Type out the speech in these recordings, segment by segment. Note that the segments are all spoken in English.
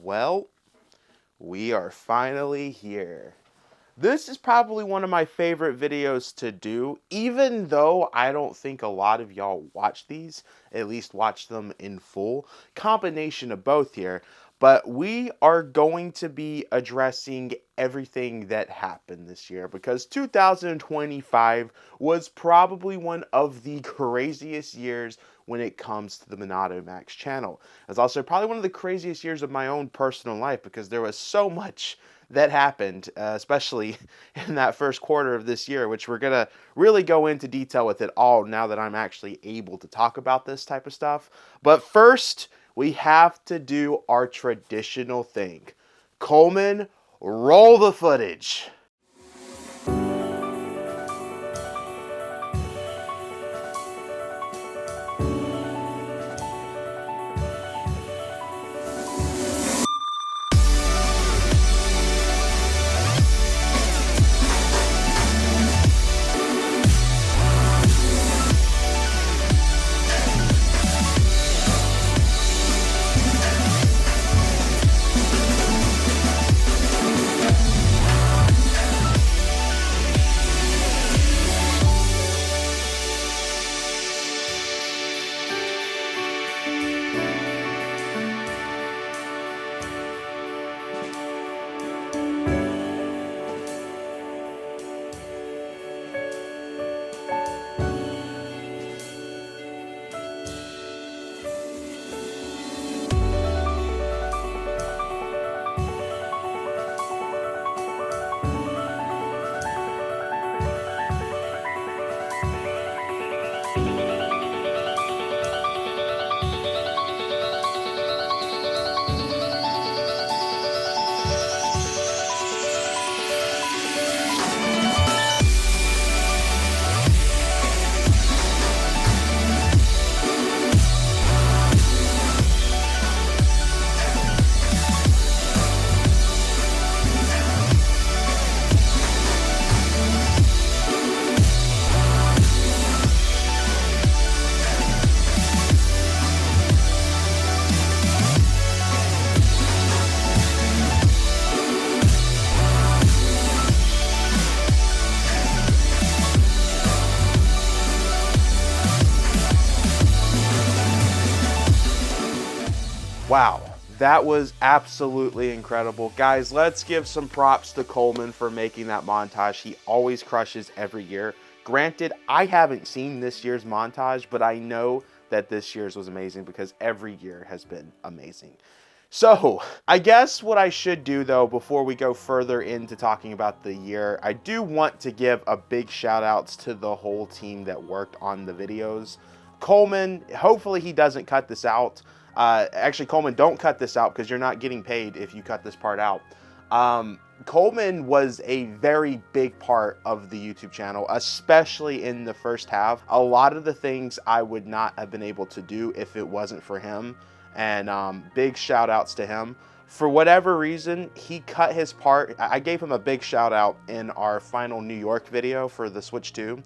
Well, we are finally here. This is probably one of my favorite videos to do, even though I don't think a lot of y'all watch these, at least watch them in full. Combination of both here. But we are going to be addressing everything that happened this year because 2025 was probably one of the craziest years when it comes to the MonadoMax channel. It's also probably one of the craziest years of my own personal life because there was so much that happened, especially in that first quarter of this year, which we're going to really go into detail with it all now that I'm actually able to talk about this type of stuff. But first, we have to do our traditional thing. Coleman, roll the footage. Wow, that was absolutely incredible. Guys, let's give some props to Coleman for making that montage. He always crushes every year. Granted, I haven't seen this year's montage, but I know that this year's was amazing because every year has been amazing. So, I guess what I should do though, before we go further into talking about the year, I do want to give a big shout outs to the whole team that worked on the videos. Coleman, hopefully he doesn't cut this out. Actually, Coleman, don't cut this out because you're not getting paid if you cut this part out. Coleman was a very big part of the YouTube channel, especially in the first half. A lot of the things I would not have been able to do if it wasn't for him. And big shout outs to him. For whatever reason, he cut his part. I gave him a big shout out in our final New York video for the Switch 2.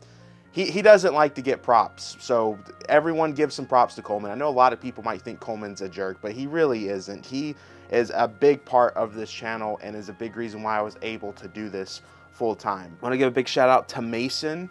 He doesn't like to get props, so everyone give some props to Coleman. I know a lot of people might think Coleman's a jerk, but he really isn't. He is a big part of this channel and is a big reason why I was able to do this full time. I want to give a big shout out to Mason.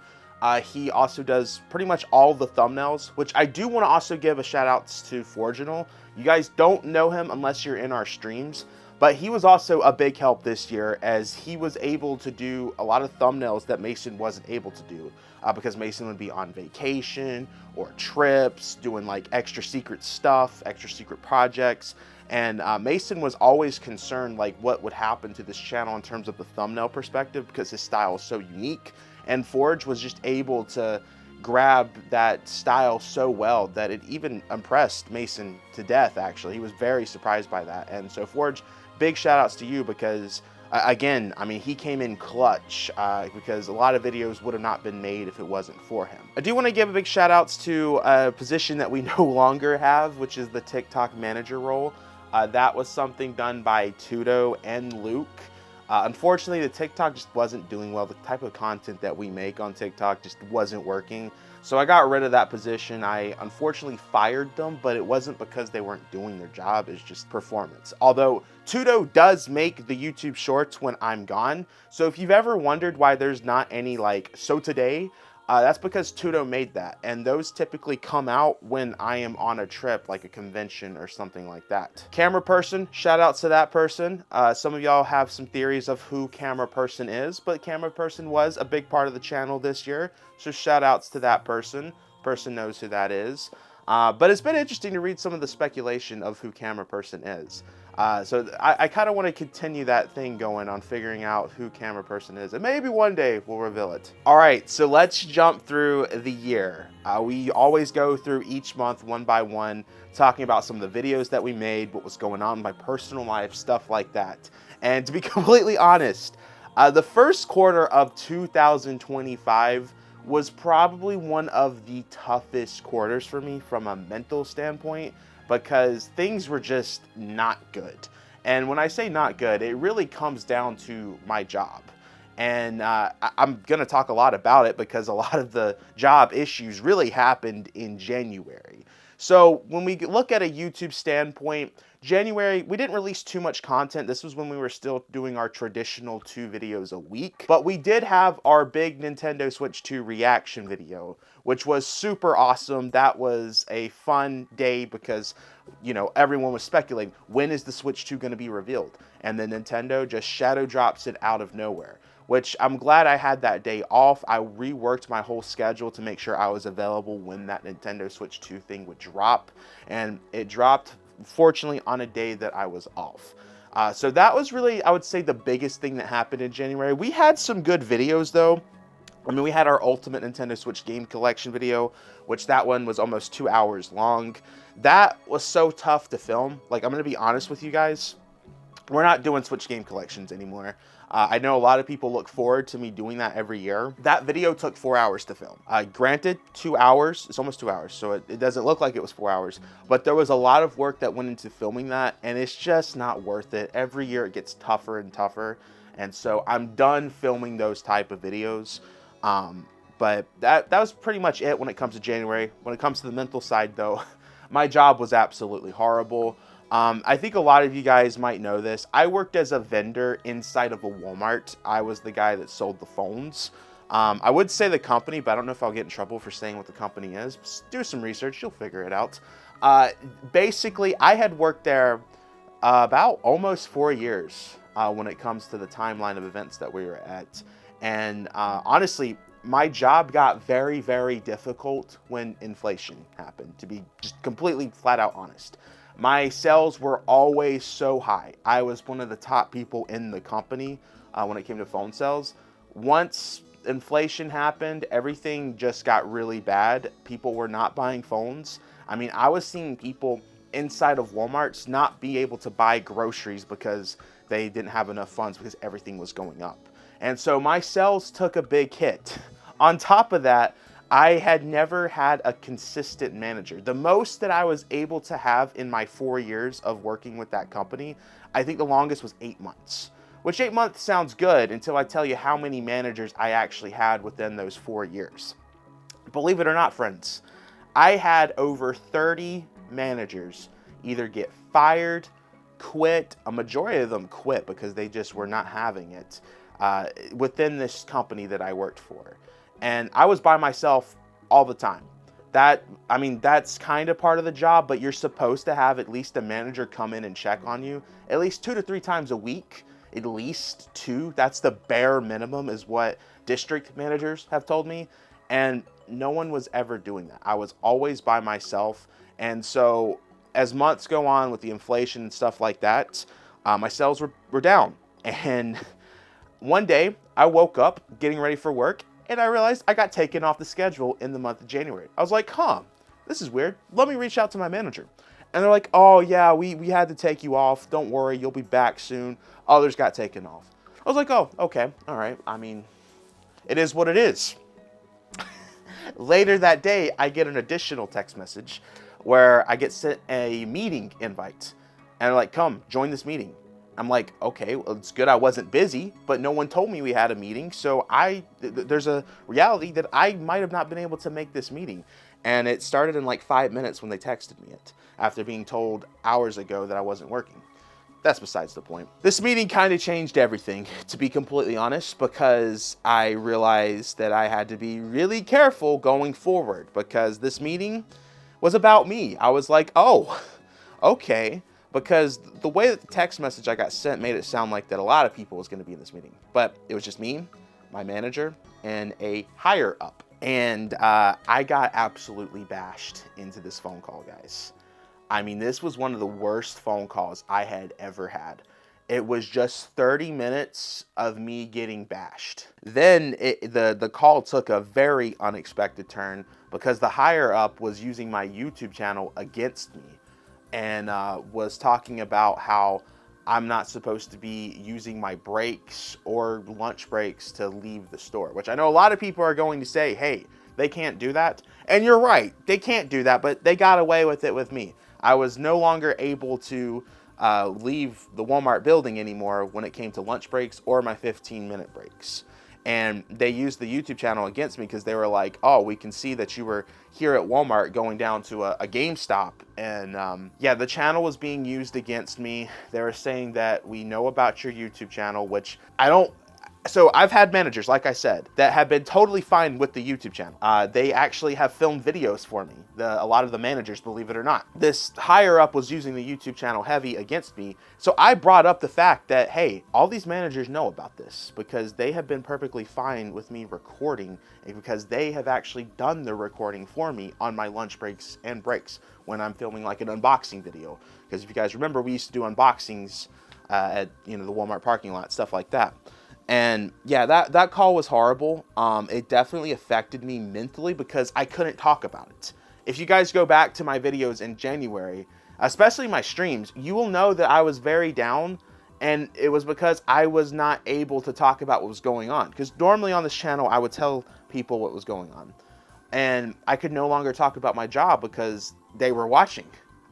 He also does pretty much all the thumbnails, which I do want to also give a shout out to Forginal. You guys don't know him unless you're in our streams, but he was also a big help this year as he was able to do a lot of thumbnails that Mason wasn't able to do because Mason would be on vacation or trips, doing like extra secret stuff, extra secret projects. And Mason was always concerned like what would happen to this channel in terms of the thumbnail perspective because his style is so unique. And Forge was just able to grab that style so well that it even impressed Mason to death, actually. He was very surprised by that. And so Forge, big shout outs to you because again, I mean, he came in clutch because a lot of videos would have not been made if it wasn't for him. I do want to give a big shout outs to a position that we no longer have, which is the TikTok manager role. That was something done by Tudo and Luke. Unfortunately, the TikTok just wasn't doing well. The type of content that we make on TikTok just wasn't working. So I got rid of that position. I unfortunately fired them, but it wasn't because they weren't doing their job. It's just performance. Although Tudo does make the YouTube shorts when I'm gone. So if you've ever wondered why there's not any like, so today, that's because Tudo made that. And those typically come out when I am on a trip, like a convention or something like that. Camera person, shout out to that person. Some of y'all have some theories of who camera person is, but camera person was a big part of the channel this year. So shout outs to that person. Person knows who that is. But it's been interesting to read some of the speculation of who camera person is. So I kind of want to continue that thing going on figuring out who camera person is, and maybe one day we'll reveal it. All right, so let's jump through the year. We always go through each month one by one, talking about some of the videos that we made, what was going on in my personal life, stuff like that. And to be completely honest, the first quarter of 2025 was probably one of the toughest quarters for me from a mental standpoint, because things were just not good. And when I say not good, it really comes down to my job. And I'm gonna talk a lot about it because a lot of the job issues really happened in January. So when we look at a YouTube standpoint, January, we didn't release too much content. This was when we were still doing our traditional 2 videos a week. But we did have our big Nintendo Switch 2 reaction video, which was super awesome. That was a fun day because, you know, everyone was speculating, when is the Switch 2 going to be revealed? And then Nintendo just shadow drops it out of nowhere, which I'm glad I had that day off. I reworked my whole schedule to make sure I was available when that Nintendo Switch 2 thing would drop. And it dropped, fortunately, on a day that I was off. So that was really, I would say, the biggest thing that happened in January. We had some good videos, though. I mean, we had our Ultimate Nintendo Switch Game Collection video, which that one was almost 2 hours long. That was so tough to film. Like, I'm going to be honest with you guys. We're not doing Switch Game Collections anymore. I know a lot of people look forward to me doing that every year. That video took 4 hours to film. Granted, 2 hours, it's almost 2 hours, so it doesn't look like it was 4 hours, but there was a lot of work that went into filming that, and it's just not worth it. Every year it gets tougher and tougher, and so I'm done filming those type of videos. But that was pretty much it when it comes to January. When it comes to the mental side, though, my job was absolutely horrible. I think a lot of you guys might know this. I worked as a vendor inside of a Walmart. I was the guy that sold the phones. I would say the company, but I don't know if I'll get in trouble for saying what the company is. Just do some research, you'll figure it out. Basically, I had worked there about almost 4 years when it comes to the timeline of events that we were at. And honestly, my job got very, very difficult when inflation happened, to be just completely flat out honest. My sales were always so high. I was one of the top people in the company when it came to phone sales. Once inflation happened, everything just got really bad. People were not buying phones. I mean, I was seeing people inside of Walmarts not be able to buy groceries because they didn't have enough funds because everything was going up. And so my sales took a big hit. On top of that, I had never had a consistent manager. The most that I was able to have in my 4 years of working with that company, I think the longest was 8 months. Which 8 months sounds good until I tell you how many managers I actually had within those 4 years. Believe it or not, friends, I had over 30 managers either get fired, quit. A majority of them quit because they just were not having it within this company that I worked for. And I was by myself all the time. I mean, that's kind of part of the job, but you're supposed to have at least a manager come in and check on you at least 2 to 3 times a week. At least 2. That's the bare minimum is what district managers have told me. And no one was ever doing that. I was always by myself. And so as months go on with the inflation and stuff like that, my sales were down. And one day I woke up getting ready for work and I realized I got taken off the schedule in the month of January. I was like, this is weird. Let me reach out to my manager. And they're like, oh yeah, we had to take you off. Don't worry, you'll be back soon. Others got taken off. I was like, oh, okay, all right. I mean, it is what it is. Later that day, I get an additional text message where I get sent a meeting invite. And they're like, come, join this meeting. I'm like, okay, well, it's good I wasn't busy, but no one told me we had a meeting. So there's a reality that I might have not been able to make this meeting. And it started in like 5 minutes when they texted me it, after being told hours ago that I wasn't working. That's besides the point. This meeting kind of changed everything, to be completely honest, because I realized that I had to be really careful going forward, because this meeting was about me. I was like, oh, okay. Because the way that the text message I got sent made it sound like that a lot of people was going to be in this meeting. But it was just me, my manager, and a higher up. And I got absolutely bashed into this phone call, guys. I mean, this was one of the worst phone calls I had ever had. It was just 30 minutes of me getting bashed. Then the call took a very unexpected turn, because the higher up was using my YouTube channel against me, and was talking about how I'm not supposed to be using my breaks or lunch breaks to leave the store, which I know a lot of people are going to say, hey, they can't do that. And you're right, they can't do that, but they got away with it with me. I was no longer able to leave the Walmart building anymore when it came to lunch breaks or my 15-minute breaks. And they used the YouTube channel against me because they were like, oh, we can see that you were here at Walmart going down to a GameStop. And yeah, the channel was being used against me. They were saying that we know about your YouTube channel, which I don't. So I've had managers, like I said, that have been totally fine with the YouTube channel. They actually have filmed videos for me. A lot of the managers, believe it or not. This higher up was using the YouTube channel heavy against me. So I brought up the fact that, hey, all these managers know about this, because they have been perfectly fine with me recording, and because they have actually done the recording for me on my lunch breaks and breaks when I'm filming like an unboxing video. Because if you guys remember, we used to do unboxings at the Walmart parking lot, stuff like that. And yeah, that call was horrible. It definitely affected me mentally because I couldn't talk about it. If you guys go back to my videos in January, especially my streams, you will know that I was very down, and it was because I was not able to talk about what was going on. Because normally on this channel, I would tell people what was going on, and I could no longer talk about my job because they were watching.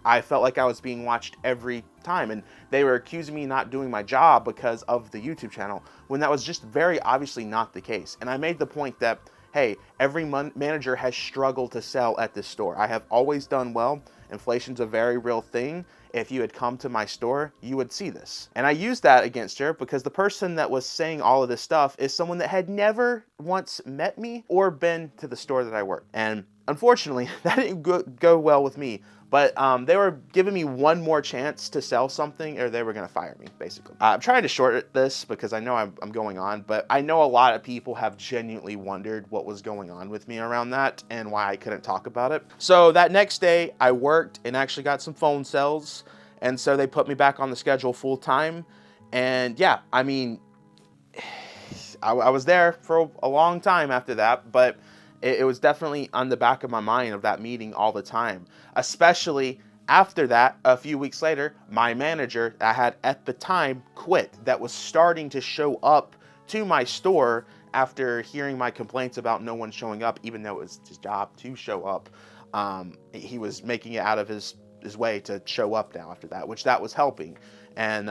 I felt like I was being watched every time, and they were accusing me not doing my job because of the YouTube channel, when that was just very obviously not the case. And I made the point that, hey, every manager has struggled to sell at this store. I have always done well. Inflation's a very real thing. If you had come to my store, you would see this. And I used that against her because the person that was saying all of this stuff is someone that had never once met me or been to the store that I work. And unfortunately, that didn't go well with me. But they were giving me one more chance to sell something, or they were going to fire me, basically. I'm trying to shorten this because I know I'm going on, but I know a lot of people have genuinely wondered what was going on with me around that and why I couldn't talk about it. So that next day, I worked and actually got some phone sales, and so they put me back on the schedule full time. And yeah, I mean, I was there for a long time after that, but it was definitely on the back of my mind of that meeting all the time, especially after that. A few weeks later, my manager I had at the time quit, that was starting to show up to my store after hearing my complaints about no one showing up, even though it was his job to show up. He was making it out of his way to show up now after that, which that was helping. And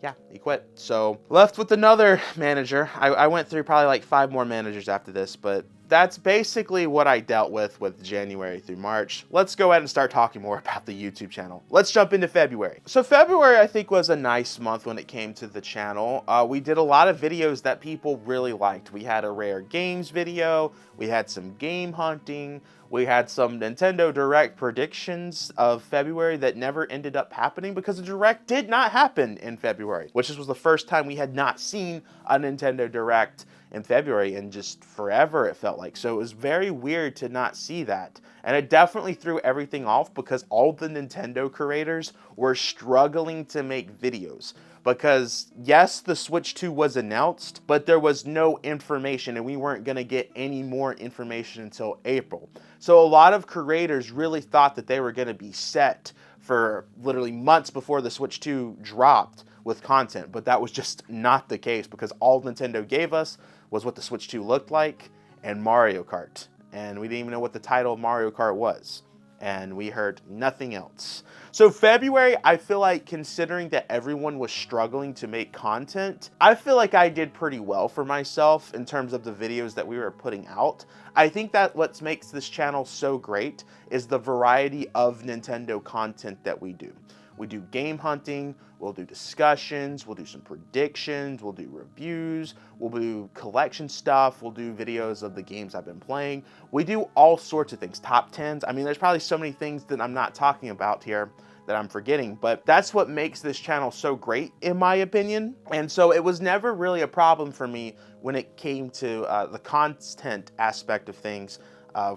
yeah, he quit. So left with another manager. I went through probably like 5 more managers after this, but that's basically what I dealt with January through March. Let's go ahead and start talking more about the YouTube channel. Let's jump into February. So February, I think, was a nice month when it came to the channel. We did a lot of videos that people really liked. We had a rare games video. We had some game hunting. We had some Nintendo Direct predictions of February that never ended up happening because the Direct did not happen in February, which was the first time we had not seen a Nintendo Direct in February in just forever, it felt like. So it was very weird to not see that. And it definitely threw everything off because all the Nintendo creators were struggling to make videos. Because yes, the Switch 2 was announced, but there was no information, and we weren't going to get any more information until April. So a lot of creators really thought that they were going to be set for literally months before the Switch 2 dropped with content, but that was just not the case because all Nintendo gave us was what the Switch 2 looked like and Mario Kart. And we didn't even know what the title of Mario Kart was. and we heard nothing else. So February, I feel like, considering that everyone was struggling to make content, I feel like I did pretty well for myself in terms of the videos that we were putting out. I think that what makes this channel so great is the variety of Nintendo content that we do. We do game hunting, we'll do discussions, we'll do some predictions, we'll do reviews, we'll do collection stuff, we'll do videos of the games I've been playing. We do all sorts of things, top 10s. I mean, there's probably so many things that I'm not talking about here that I'm forgetting, but that's what makes this channel so great, in my opinion. And so it was never really a problem for me when it came to the content aspect of things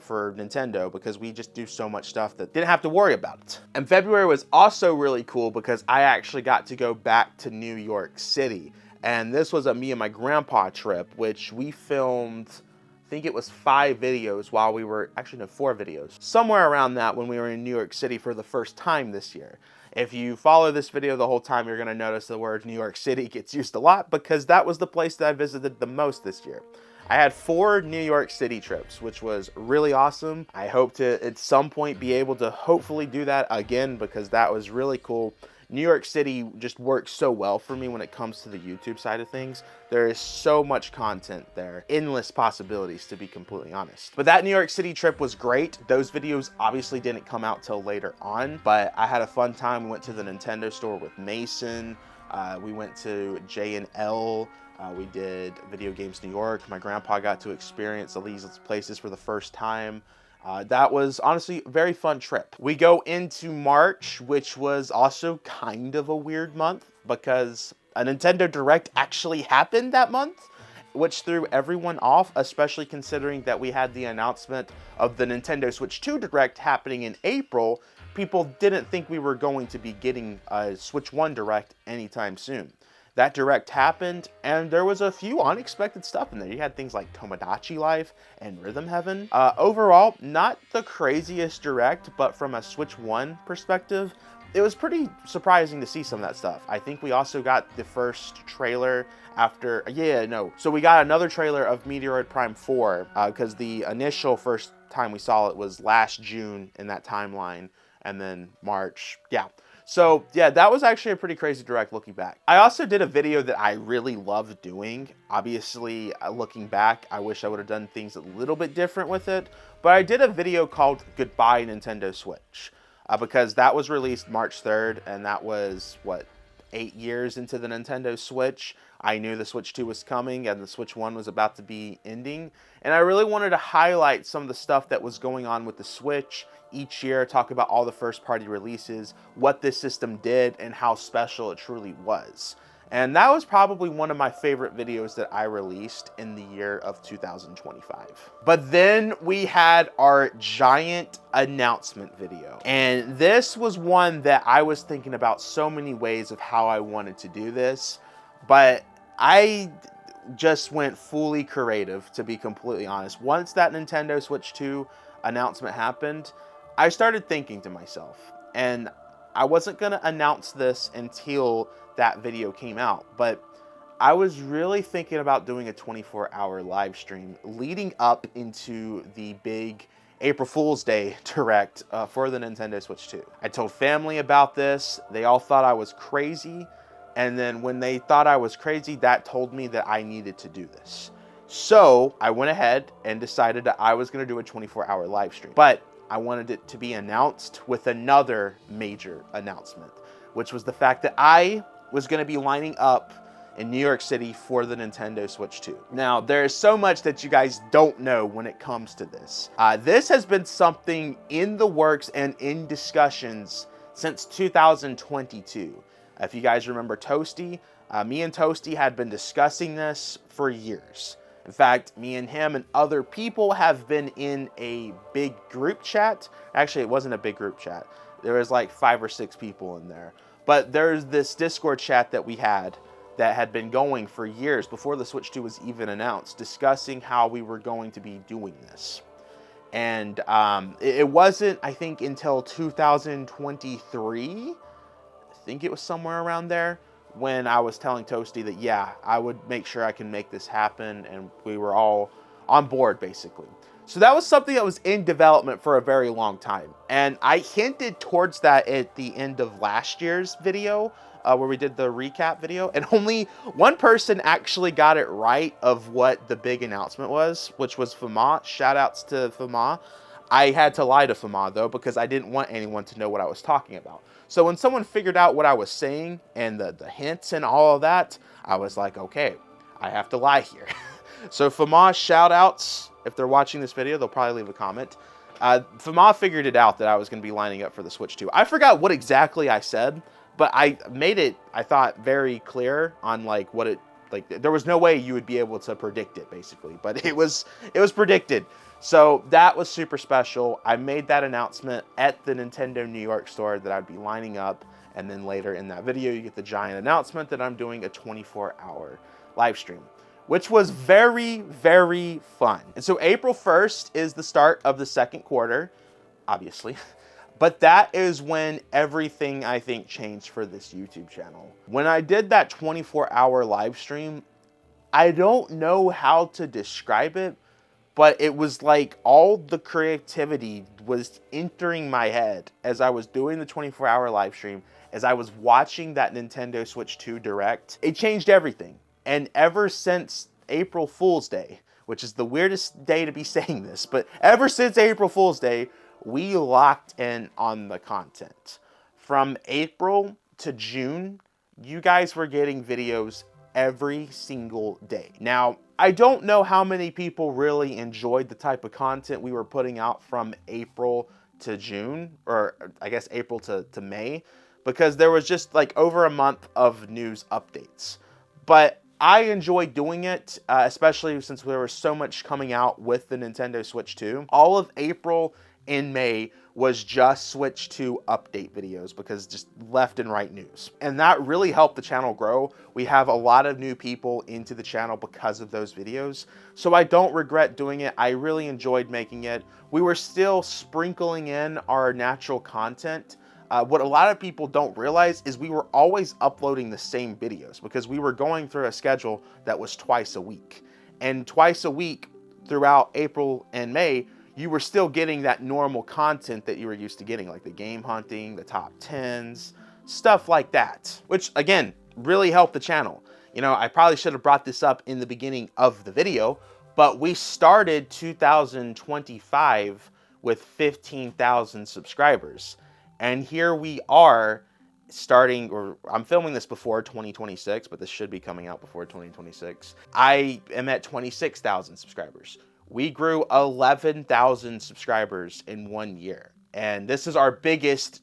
for Nintendo, because we just do so much stuff that didn't have to worry about it. And February was also really cool because I actually got to go back to New York City. And this was a me and my grandpa trip, which we filmed, I think it was 5 videos while we were, actually no, 4 videos, somewhere around that, when we were in New York City for the first time this year. If you follow this video the whole time, you're gonna notice the word New York City gets used a lot, because that was the place that I visited the most this year. I had 4 New York City trips, which was really awesome. I hope to at some point be able to hopefully do that again, because that was really cool. New York City just works so well for me when it comes to the YouTube side of things. There is so much content there, endless possibilities, to be completely honest. But that New York City trip was great. Those videos obviously didn't come out till later on, but I had a fun time. We went to the Nintendo store with Mason. We went to J&L. We did Video Games New York. My grandpa got to experience all these places for the first time. That was honestly a very fun trip. We go into March, which was also kind of a weird month because a Nintendo Direct actually happened that month, which threw everyone off, especially considering that we had the announcement of the Nintendo Switch 2 Direct happening in April. People didn't think we were going to be getting a Switch 1 Direct anytime soon. That Direct happened, and there was a few unexpected stuff in there. You had things like Tomodachi Life and Rhythm Heaven. Overall, not the craziest Direct, but from a Switch 1 perspective, it was pretty surprising to see some of that stuff. I think we also got the first trailer after, so we got another trailer of Meteoroid Prime 4, because the initial first time we saw it was last June in that timeline, and then March, So yeah, that was actually a pretty crazy Direct looking back. I also did a video that I really loved doing. Obviously, looking back, I wish I would have done things a little bit different with it, but I did a video called Goodbye Nintendo Switch, because that was released March 3rd, and that was, what, 8 years into the Nintendo Switch. I knew the Switch 2 was coming and the Switch 1 was about to be ending, and I really wanted to highlight some of the stuff that was going on with the Switch each year, talk about all the first party releases, what this system did, and how special it truly was. And that was probably one of my favorite videos that I released in the year of 2025. But then we had our giant announcement video. And this was one that I was thinking about so many ways of how I wanted to do this, but I just went fully creative, to be completely honest. Once that Nintendo Switch 2 announcement happened, I started thinking to myself, and I wasn't going to announce this until that video came out, but I was really thinking about doing a 24-hour live stream leading up into the big April Fool's Day Direct for the Nintendo Switch 2. I told family about this. They all thought I was crazy, and then when they thought I was crazy, that told me that I needed to do this. So I went ahead and decided that I was going to do a 24-hour live stream, but I wanted it to be announced with another major announcement, which was the fact that I was going to be lining up in New York City for the Nintendo Switch 2. Now, there is so much that you guys don't know when it comes to this. This has been something in the works and in discussions since 2022. If you guys remember Toasty, me and Toasty had been discussing this for years. In fact, me and him and other people have been in a big group chat. Actually, it wasn't a big group chat. There was like 5 or 6 people in there. But there's this Discord chat that we had that had been going for years before the Switch 2 was even announced, discussing how we were going to be doing this. And it wasn't, I think, until 2023, I think it was somewhere around there, when I was telling Toasty that, I would make sure I can make this happen, and we were all on board, basically. So that was something that was in development for a very long time. And I hinted towards that at the end of last year's video, where we did the recap video. And only one person actually got it right of what the big announcement was, which was Fama. Shout outs to Fama. I had to lie to Fama though, because I didn't want anyone to know what I was talking about. So when someone figured out what I was saying and the hints and all of that, I was like, okay, I have to lie here. So Fama, shout outs. If they're watching this video, they'll probably leave a comment. Fama figured it out that I was going to be lining up for the Switch 2. I forgot what exactly I said, but I made it, I thought, very clear on like what it, like there was no way you would be able to predict it basically, but it was predicted. So that was super special. I made that announcement at the Nintendo New York store that I'd be lining up. And then later in that video, you get the giant announcement that I'm doing a 24-hour live stream, which was very, very fun. And so April 1st is the start of the second quarter, obviously. But that is when everything, I think, changed for this YouTube channel. When I did that 24-hour live stream, I don't know how to describe it, but it was like all the creativity was entering my head as I was doing the 24-hour live stream, as I was watching that Nintendo Switch 2 Direct. It changed everything. And ever since April Fool's Day, which is the weirdest day to be saying this, but ever since April Fool's Day, we locked in on the content. From April to June, you guys were getting videos every single day. Now, I don't know how many people really enjoyed the type of content we were putting out from April to June, or I guess April to May, because there was just like over a month of news updates. But I enjoyed doing it, especially since there was so much coming out with the Nintendo Switch 2. All of April and May was just Switch 2 update videos, because just left and right news. And that really helped the channel grow. We have a lot of new people into the channel because of those videos. So I don't regret doing it. I really enjoyed making it. We were still sprinkling in our natural content. What a lot of people don't realize is we were always uploading the same videos, because we were going through a schedule that was twice a week. And twice a week throughout April and May, you were still getting that normal content that you were used to getting, like the game hunting, the top 10s, stuff like that, which again, really helped the channel. You know, I probably should have brought this up in the beginning of the video, but we started 2025 with 15,000 subscribers. And here we are starting, or I'm filming this before 2026, but this should be coming out before 2026. I am at 26,000 subscribers. We grew 11,000 subscribers in 1 year. And this is our biggest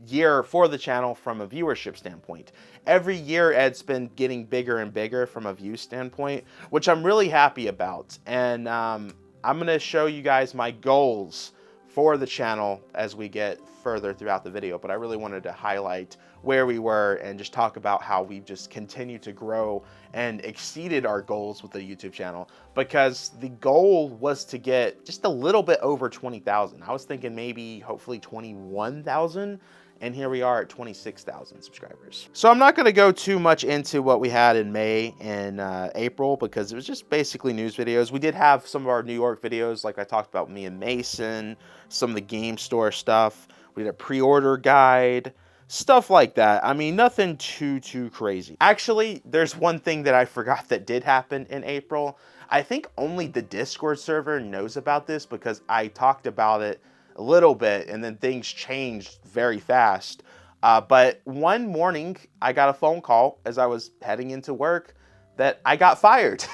year for the channel from a viewership standpoint. Every year it's been getting bigger and bigger from a view standpoint, which I'm really happy about. And I'm gonna show you guys my goals for the channel as we get further throughout the video, but I really wanted to highlight where we were and just talk about how we've just continued to grow and exceeded our goals with the YouTube channel, because the goal was to get just a little bit over 20,000. I was thinking maybe hopefully 21,000, and here we are at 26,000 subscribers. So I'm not going to go too much into what we had in May and April, because it was just basically news videos. We did have some of our New York videos, like I talked about me and Mason, some of the game store stuff. We did a pre-order guide, stuff like that. I mean, nothing too crazy. Actually, there's one thing that I forgot that did happen in April. I think only the Discord server knows about this, because I talked about it a little bit and then things changed very fast. But one morning I got a phone call as I was heading into work that I got fired.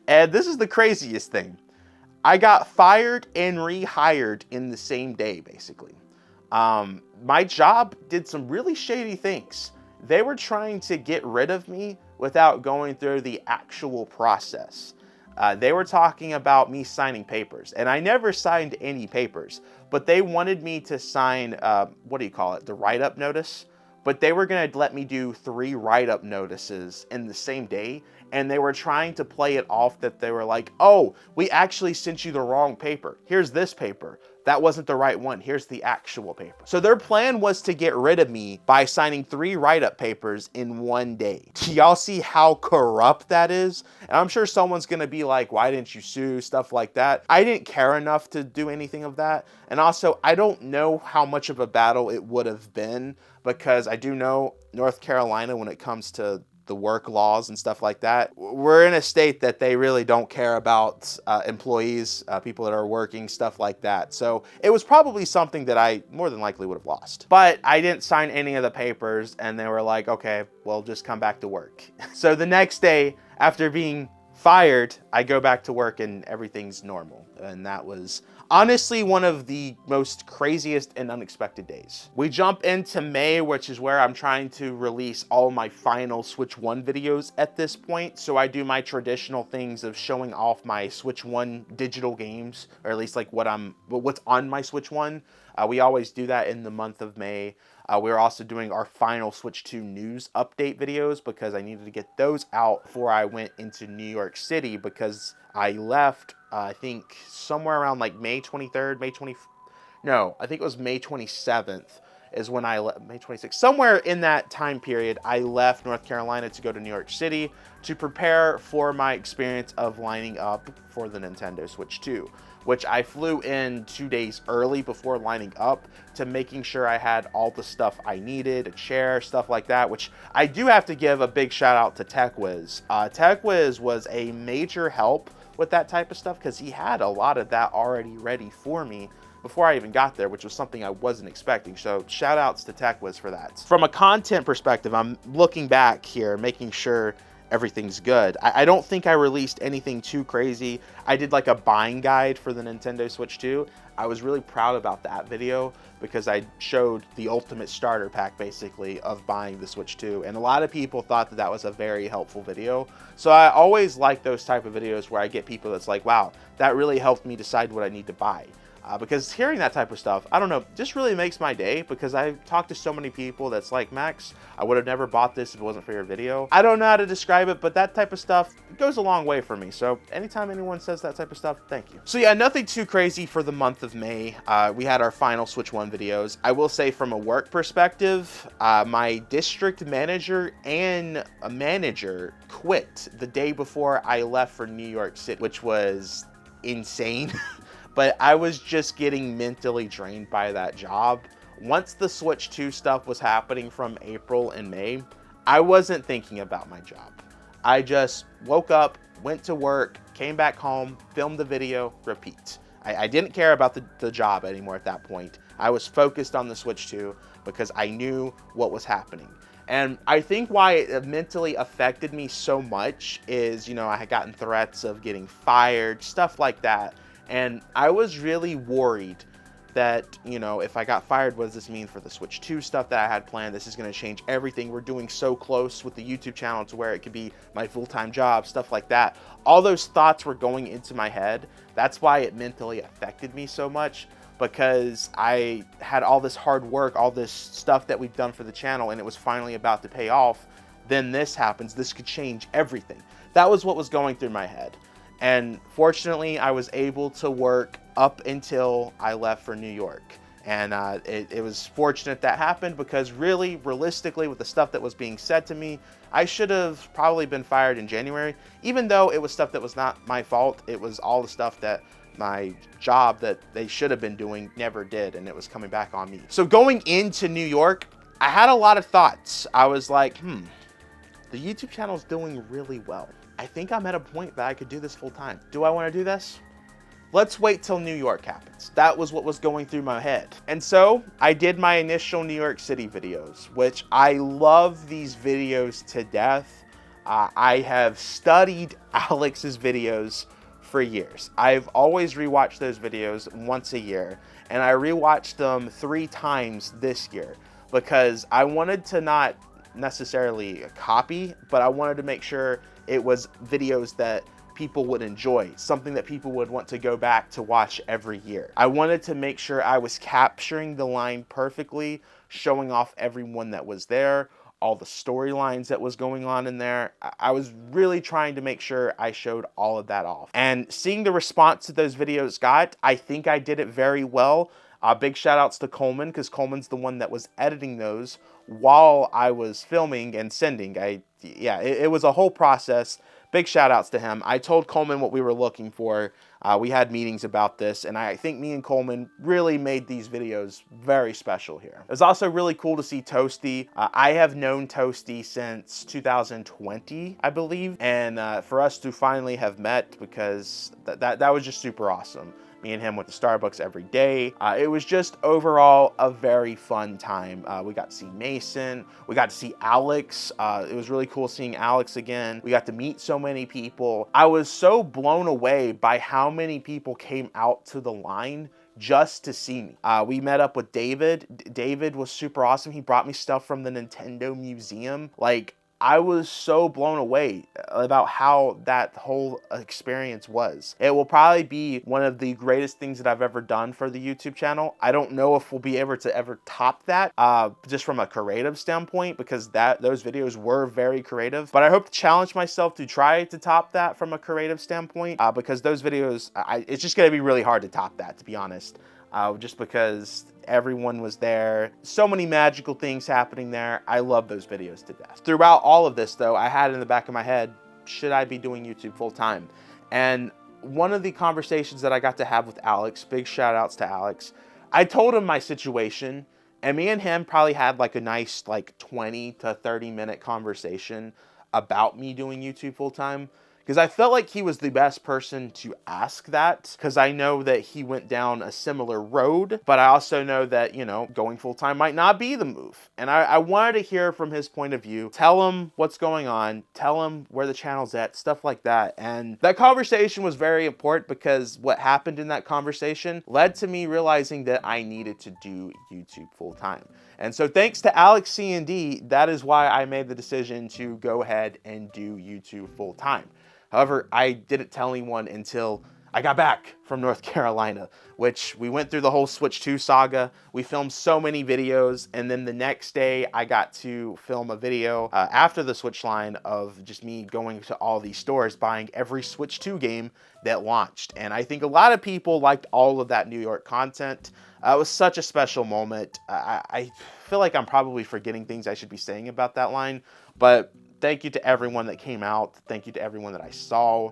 And this is the craziest thing. I got fired and rehired in the same day, basically. My job did some really shady things. They were trying to get rid of me without going through the actual process. They were talking about me signing papers, and I never signed any papers, but they wanted me to sign, what do you call it, the write-up notice? But they were going to let me do 3 write-up notices in the same day, and they were trying to play it off that they were like, oh, we actually sent you the wrong paper. Here's this paper. that wasn't the right one. Here's the actual paper. So their plan was to get rid of me by signing 3 write-up papers in 1 day. Do y'all see how corrupt that is? And I'm sure someone's gonna be like, why didn't you sue? Stuff like that. I didn't care enough to do anything of that. And also, I don't know how much of a battle it would have been, because I do know North Carolina, when it comes to the work laws and stuff like that, we're in a state that they really don't care about employees, people that are working, stuff like that. So it was probably something that I more than likely would have lost. But I didn't sign any of the papers, and they were like, okay, well, just come back to work. So the next day, after being fired, I go back to work and everything's normal. And that was honestly one of the most craziest and unexpected days. We jump into May, which is where I'm trying to release all my final Switch 1 videos at this point. So I do my traditional things of showing off my Switch 1 digital games, or at least like what's on my Switch 1. We always do that in the month of May. We're also doing our final Switch 2 news update videos, because I needed to get those out before I went into New York City, because I left, I think somewhere around like May 23rd, no, I think it was May 27th is when I left, May 26th, somewhere in that time period, I left North Carolina to go to New York City to prepare for my experience of lining up for the Nintendo Switch 2, which I flew in 2 days early before lining up, to making sure I had all the stuff I needed, a chair, stuff like that, which I do have to give a big shout out to TechWiz. TechWiz was a major help with that type of stuff, because he had a lot of that already ready for me before I even got there, which was something I wasn't expecting. So shout outs to TechWiz for that. From a content perspective, I'm looking back here, making sure everything's good. I don't think I released anything too crazy. I did like a buying guide for the Nintendo Switch 2. I was really proud about that video, because I showed the ultimate starter pack basically of buying the Switch 2. And a lot of people thought that that was a very helpful video. So I always like those type of videos where I get people that's like, wow, that really helped me decide what I need to buy. Because hearing that type of stuff, I don't know, just really makes my day, because I've talked to so many people that's like, Max, I would have never bought this if it wasn't for your video. I don't know how to describe it, but that type of stuff goes a long way for me. So anytime anyone says that type of stuff, thank you. So yeah, nothing too crazy for the month of May. We had our final Switch 1 videos. I will say, from a work perspective, my district manager and a manager quit the day before I left for New York City, which was insane. But I was just getting mentally drained by that job. Once the Switch 2 stuff was happening from April and May, I wasn't thinking about my job. I just woke up, went to work, came back home, filmed the video, repeat. I didn't care about the job anymore at that point. I was focused on the Switch 2 because I knew what was happening. And I think why it mentally affected me so much is, you know, I had gotten threats of getting fired, stuff like that. And I was really worried that, you know, if I got fired, what does this mean for the Switch 2 stuff that I had planned? This is going to change everything. We're doing so close with the YouTube channel to where it could be my full-time job, stuff like that. All those thoughts were going into my head. That's why it mentally affected me so much, because I had all this hard work, all this stuff that we've done for the channel, and it was finally about to pay off. Then this happens. This could change everything. That was what was going through my head. And fortunately, I was able to work up until I left for New York. And it was fortunate that happened, because really, realistically, with the stuff that was being said to me, I should have probably been fired in January. Even though it was stuff that was not my fault, it was all the stuff that my job that they should have been doing never did, and it was coming back on me. So going into New York, I had a lot of thoughts. I was like, the YouTube channel is doing really well. I think I'm at a point that I could do this full time. Do I want to do this? Let's wait till New York happens. That was what was going through my head. And so I did my initial New York City videos, which I love these videos to death. I have studied Alex's videos for years. I've always rewatched those videos once a year, and I rewatched them 3 times this year, because I wanted to not necessarily copy, but I wanted to make sure it was videos that people would enjoy, something that people would want to go back to watch every year. I wanted to make sure I was capturing the line perfectly, showing off everyone that was there, all the storylines that was going on in there. I was really trying to make sure I showed all of that off. And seeing the response that those videos got, I think I did it very well. Big shout outs to Coleman, because Coleman's the one that was editing those while I was filming and sending. It was a whole process. Big shout outs to him. I told Coleman what we were looking for. We had meetings about this, and I think me and Coleman really made these videos very special here. It was also really cool to see Toasty. I have known Toasty since 2020, I believe, and for us to finally have met, because that was just super awesome. Me and him went to Starbucks every day. It was just overall a very fun time. We got to see Mason. We got to see Alex. It was really cool seeing Alex again. We got to meet so many people. I was so blown away by how many people came out to the line just to see me. We met up with David. David was super awesome. He brought me stuff from the Nintendo Museum. Like, I was so blown away about how that whole experience was. It will probably be one of the greatest things that I've ever done for the YouTube channel. I don't know if we'll be able to ever top that, just from a creative standpoint, because those videos were very creative. But I hope to challenge myself to try to top that from a creative standpoint, because those videos, it's just gonna be really hard to top that, to be honest. Just because everyone was there. So many magical things happening there. I love those videos to death. Throughout all of this, though, I had in the back of my head, should I be doing YouTube full time? And one of the conversations that I got to have with Alex, big shout outs to Alex, I told him my situation, and me and him probably had like a nice 20 to 30 minute conversation about me doing YouTube full time. Because I felt like he was the best person to ask that, because I know that he went down a similar road, but I also know that, you know, going full-time might not be the move. And I wanted to hear from his point of view, tell him what's going on, tell him where the channel's at, stuff like that. And that conversation was very important, because what happened in that conversation led to me realizing that I needed to do YouTube full-time. And so thanks to Alex C&D, that is why I made the decision to go ahead and do YouTube full-time. However, I didn't tell anyone until I got back from North Carolina, which we went through the whole Switch 2 saga. We filmed so many videos, and then the next day I got to film a video after the Switch line of just me going to all these stores, buying every Switch 2 game that launched. And I think a lot of people liked all of that New York content. It was such a special moment. I feel like I'm probably forgetting things I should be saying about that line, but thank you to everyone that came out. Thank you to everyone that I saw.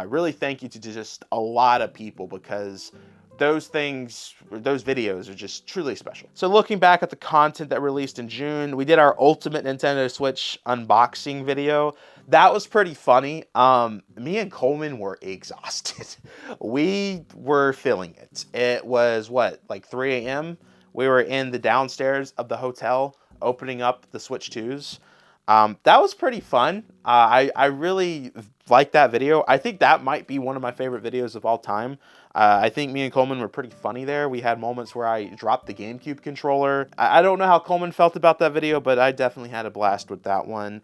Really thank you to just a lot of people, because those videos are just truly special. So looking back at the content that released in June, we did our Ultimate Nintendo Switch unboxing video. That was pretty funny. Me and Coleman were exhausted. We were feeling it. It was like 3 a.m.? We were in the downstairs of the hotel opening up the Switch 2s. That was pretty fun. I really liked that video. I think that might be one of my favorite videos of all time. I think me and Coleman were pretty funny there. We had moments where I dropped the GameCube controller. I don't know how Coleman felt about that video, but I definitely had a blast with that one.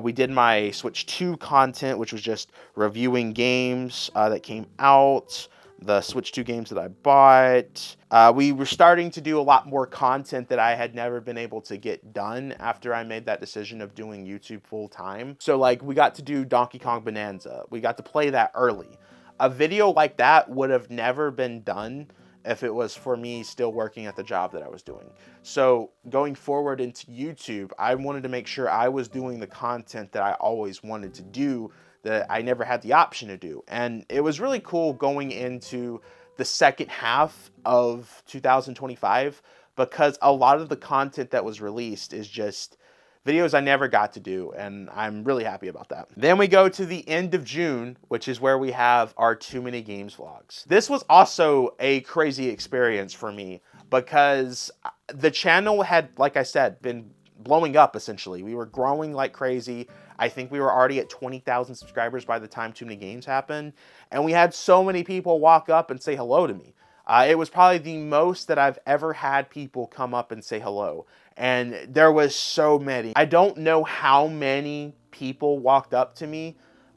We did my Switch 2 content, which was just reviewing games that came out, the Switch 2 games that I bought. We were starting to do a lot more content that I had never been able to get done after I made that decision of doing YouTube full time. So like, we got to do Donkey Kong Bonanza. We got to play that early. A video like that would have never been done if it was for me still working at the job that I was doing. So going forward into YouTube, I wanted to make sure I was doing the content that I always wanted to do, that I never had the option to do. And it was really cool going into the second half of 2025, because a lot of the content that was released is just videos I never got to do, and I'm really happy about that. Then we go to the end of June, which is where we have our Too Many Games vlogs. This was also a crazy experience for me, because the channel had, like I said, been blowing up essentially. We were growing like crazy. I think we were already at 20,000 subscribers by the time Too Many Games happened, and we had so many people walk up and say hello to me. It was probably the most that I've ever had people come up and say hello. And there was so many. I don't know how many people walked up to me,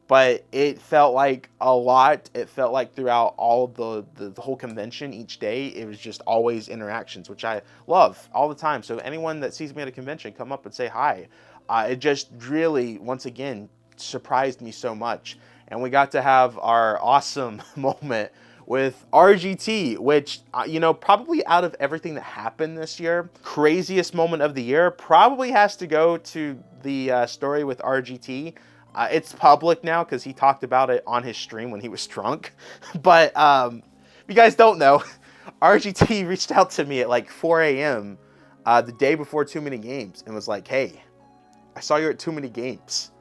but it felt like a lot. It felt like throughout all of the whole convention, each day, it was just always interactions, which I love all the time. So anyone that sees me at a convention, come up and say hi. It just really, once again, surprised me so much. And we got to have our awesome moment with RGT, which, you know, probably out of everything that happened this year, craziest moment of the year probably has to go to the story with RGT. It's public now because he talked about it on his stream when he was drunk. But if you guys don't know, RGT reached out to me at like 4 a.m. The day before Too Many Games and was like, hey, I saw you at Too Many Games.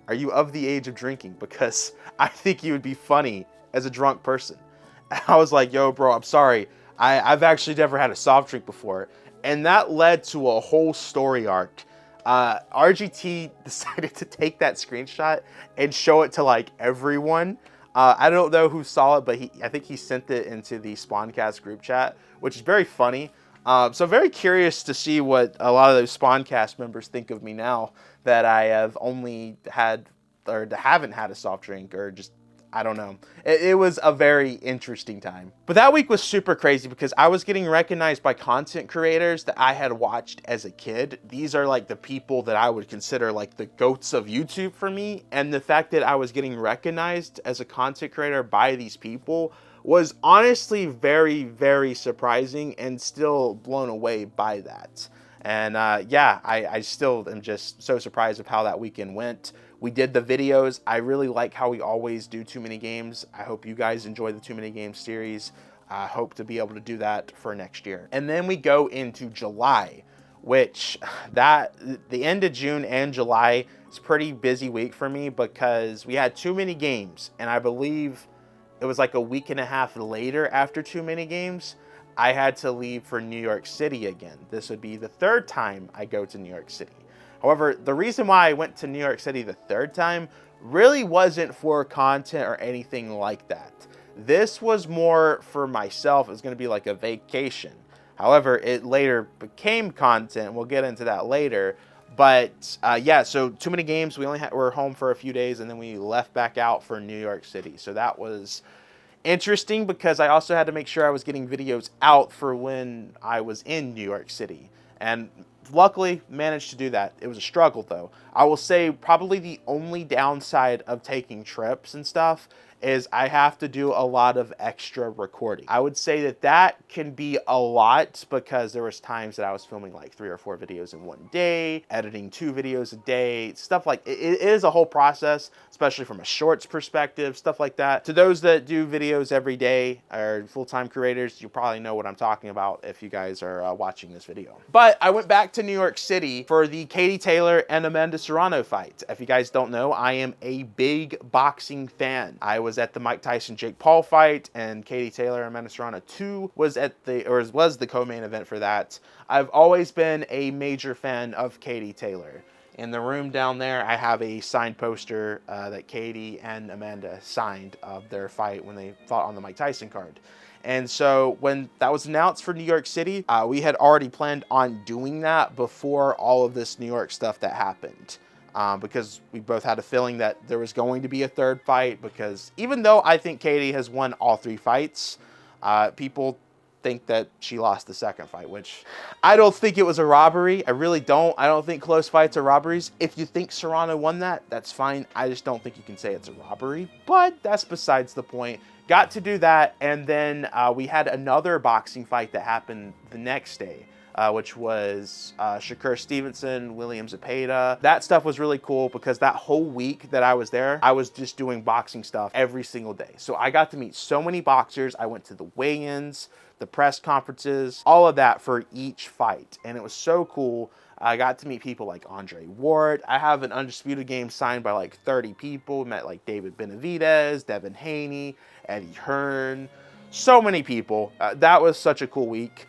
Are you of the age of drinking? Because I think you would be funny as a drunk person. And I was like, yo, bro, I'm sorry. I've actually never had a soft drink before. And that led to a whole story arc. RGT decided to take that screenshot and show it to like everyone. I don't know who saw it, but I think he sent it into the Spawncast group chat, which is very funny. So very curious to see what a lot of those Spawncast members think of me now that I have only had or haven't had a soft drink, or just, I don't know. It was a very interesting time. But that week was super crazy because I was getting recognized by content creators that I had watched as a kid. These are like the people that I would consider like the goats of YouTube for me. And the fact that I was getting recognized as a content creator by these people was honestly very, very surprising, and still blown away by that. And yeah, I still am just so surprised of how that weekend went. We did the videos. I really like how we always do Too Many Games. I hope you guys enjoy the Too Many Games series. I hope to be able to do that for next year. And then we go into July, which the end of June and July is a pretty busy week for me because we had Too Many Games, and I believe it was like a week and a half later after Too Many Games, I had to leave for New York City again. This would be the third time I go to New York City. However, the reason why I went to New York City the third time really wasn't for content or anything like that. This was more for myself. It was going to be like a vacation. However, it later became content. We'll get into that later. But yeah, so Too Many Games, we were home for a few days, and then we left back out for New York City. So that was interesting because I also had to make sure I was getting videos out for when I was in New York City. And luckily managed to do that. It was a struggle though. I will say probably the only downside of taking trips and stuff is I have to do a lot of extra recording. I would say that that can be a lot because there was times that I was filming like 3 or 4 videos in one day, editing 2 videos a day, stuff like it is a whole process, especially from a shorts perspective, stuff like that. To those that do videos every day or full-time creators, you probably know what I'm talking about if you guys are watching this video. But I went back to New York City for the Katie Taylor and Amanda Serrano fight. If you guys don't know, I am a big boxing fan. I was at the Mike Tyson Jake Paul fight, and Katie Taylor and Amanda Serrano 2 was the co-main event for that. I've always been a major fan of Katie Taylor. In the room down there, I have a signed poster that Katie and Amanda signed of their fight when they fought on the Mike Tyson card. And so when that was announced for New York City, we had already planned on doing that before all of this New York stuff that happened. Because we both had a feeling that there was going to be a third fight, because even though I think Katie has won all 3 fights, people think that she lost the second fight, which I don't think it was a robbery. I really don't. I don't think close fights are robberies. If you think Serrano won that, that's fine. I just don't think you can say it's a robbery, but that's besides the point. Got to do that, and then we had another boxing fight that happened the next day. Which was Shakur Stevenson, William Zepeda. That stuff was really cool because that whole week that I was there, I was just doing boxing stuff every single day. So I got to meet so many boxers. I went to the weigh-ins, the press conferences, all of that for each fight. And it was so cool. I got to meet people like Andre Ward. I have an Undisputed Game signed by like 30 people. Met like David Benavidez, Devin Haney, Eddie Hearn. So many people. That was such a cool week.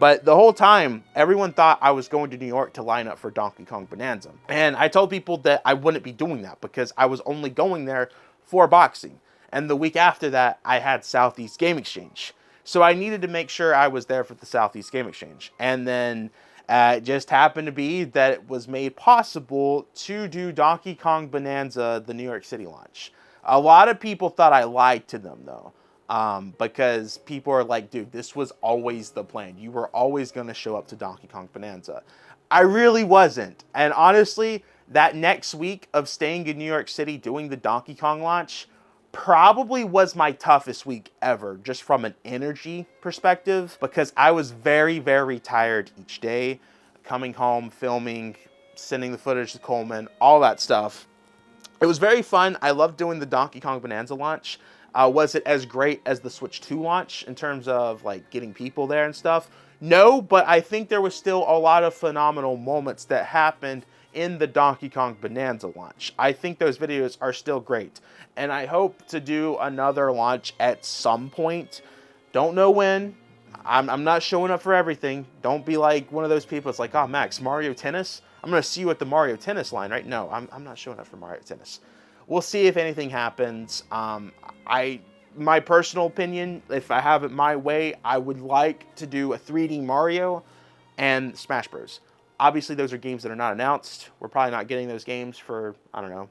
But the whole time, everyone thought I was going to New York to line up for Donkey Kong Bonanza. And I told people that I wouldn't be doing that because I was only going there for boxing. And the week after that, I had Southeast Game Exchange. So I needed to make sure I was there for the Southeast Game Exchange. And then It just happened to be that it was made possible to do Donkey Kong Bonanza, the New York City launch. A lot of people thought I lied to them, though, because people are like, dude, this was always the plan. You were always going to show up to Donkey Kong Bonanza. I really wasn't. And honestly, that next week of staying in New York City doing the Donkey Kong launch probably was my toughest week ever, just from an energy perspective, because I was very, very tired each day, coming home, filming, sending the footage to Coleman, all that stuff. It was very fun. I loved doing the Donkey Kong Bonanza launch. Was it as great as the Switch 2 launch in terms of like getting people there and stuff? No, but I think there was still a lot of phenomenal moments that happened in the Donkey Kong Bonanza launch. I think those videos are still great, and I hope to do another launch at some point. Don't know when. I'm not showing up for everything. Don't be like one of those people. It's like, oh, Max, Mario Tennis? I'm going to see you at the Mario Tennis line, right? No, I'm not showing up for Mario Tennis. We'll see if anything happens. My personal opinion, if I have it my way, I would like to do a 3D Mario and Smash Bros. Obviously, those are games that are not announced. We're probably not getting those games for, I don't know.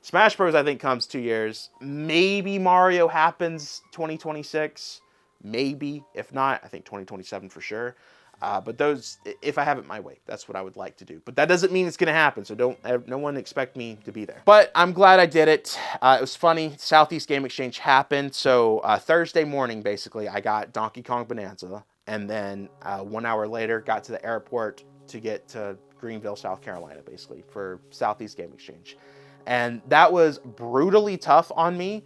Smash Bros, I think, comes 2 years. Maybe Mario happens 2026. Maybe. If not, I think 2027 for sure. But those, if I have it my way, that's what I would like to do. But that doesn't mean it's going to happen, so no one expect me to be there. But I'm glad I did it. It was funny. Southeast Game Exchange happened. So Thursday morning, basically, I got Donkey Kong Bonanza. And then 1 hour later, got to the airport to get to Greenville, South Carolina, basically, for Southeast Game Exchange. And that was brutally tough on me.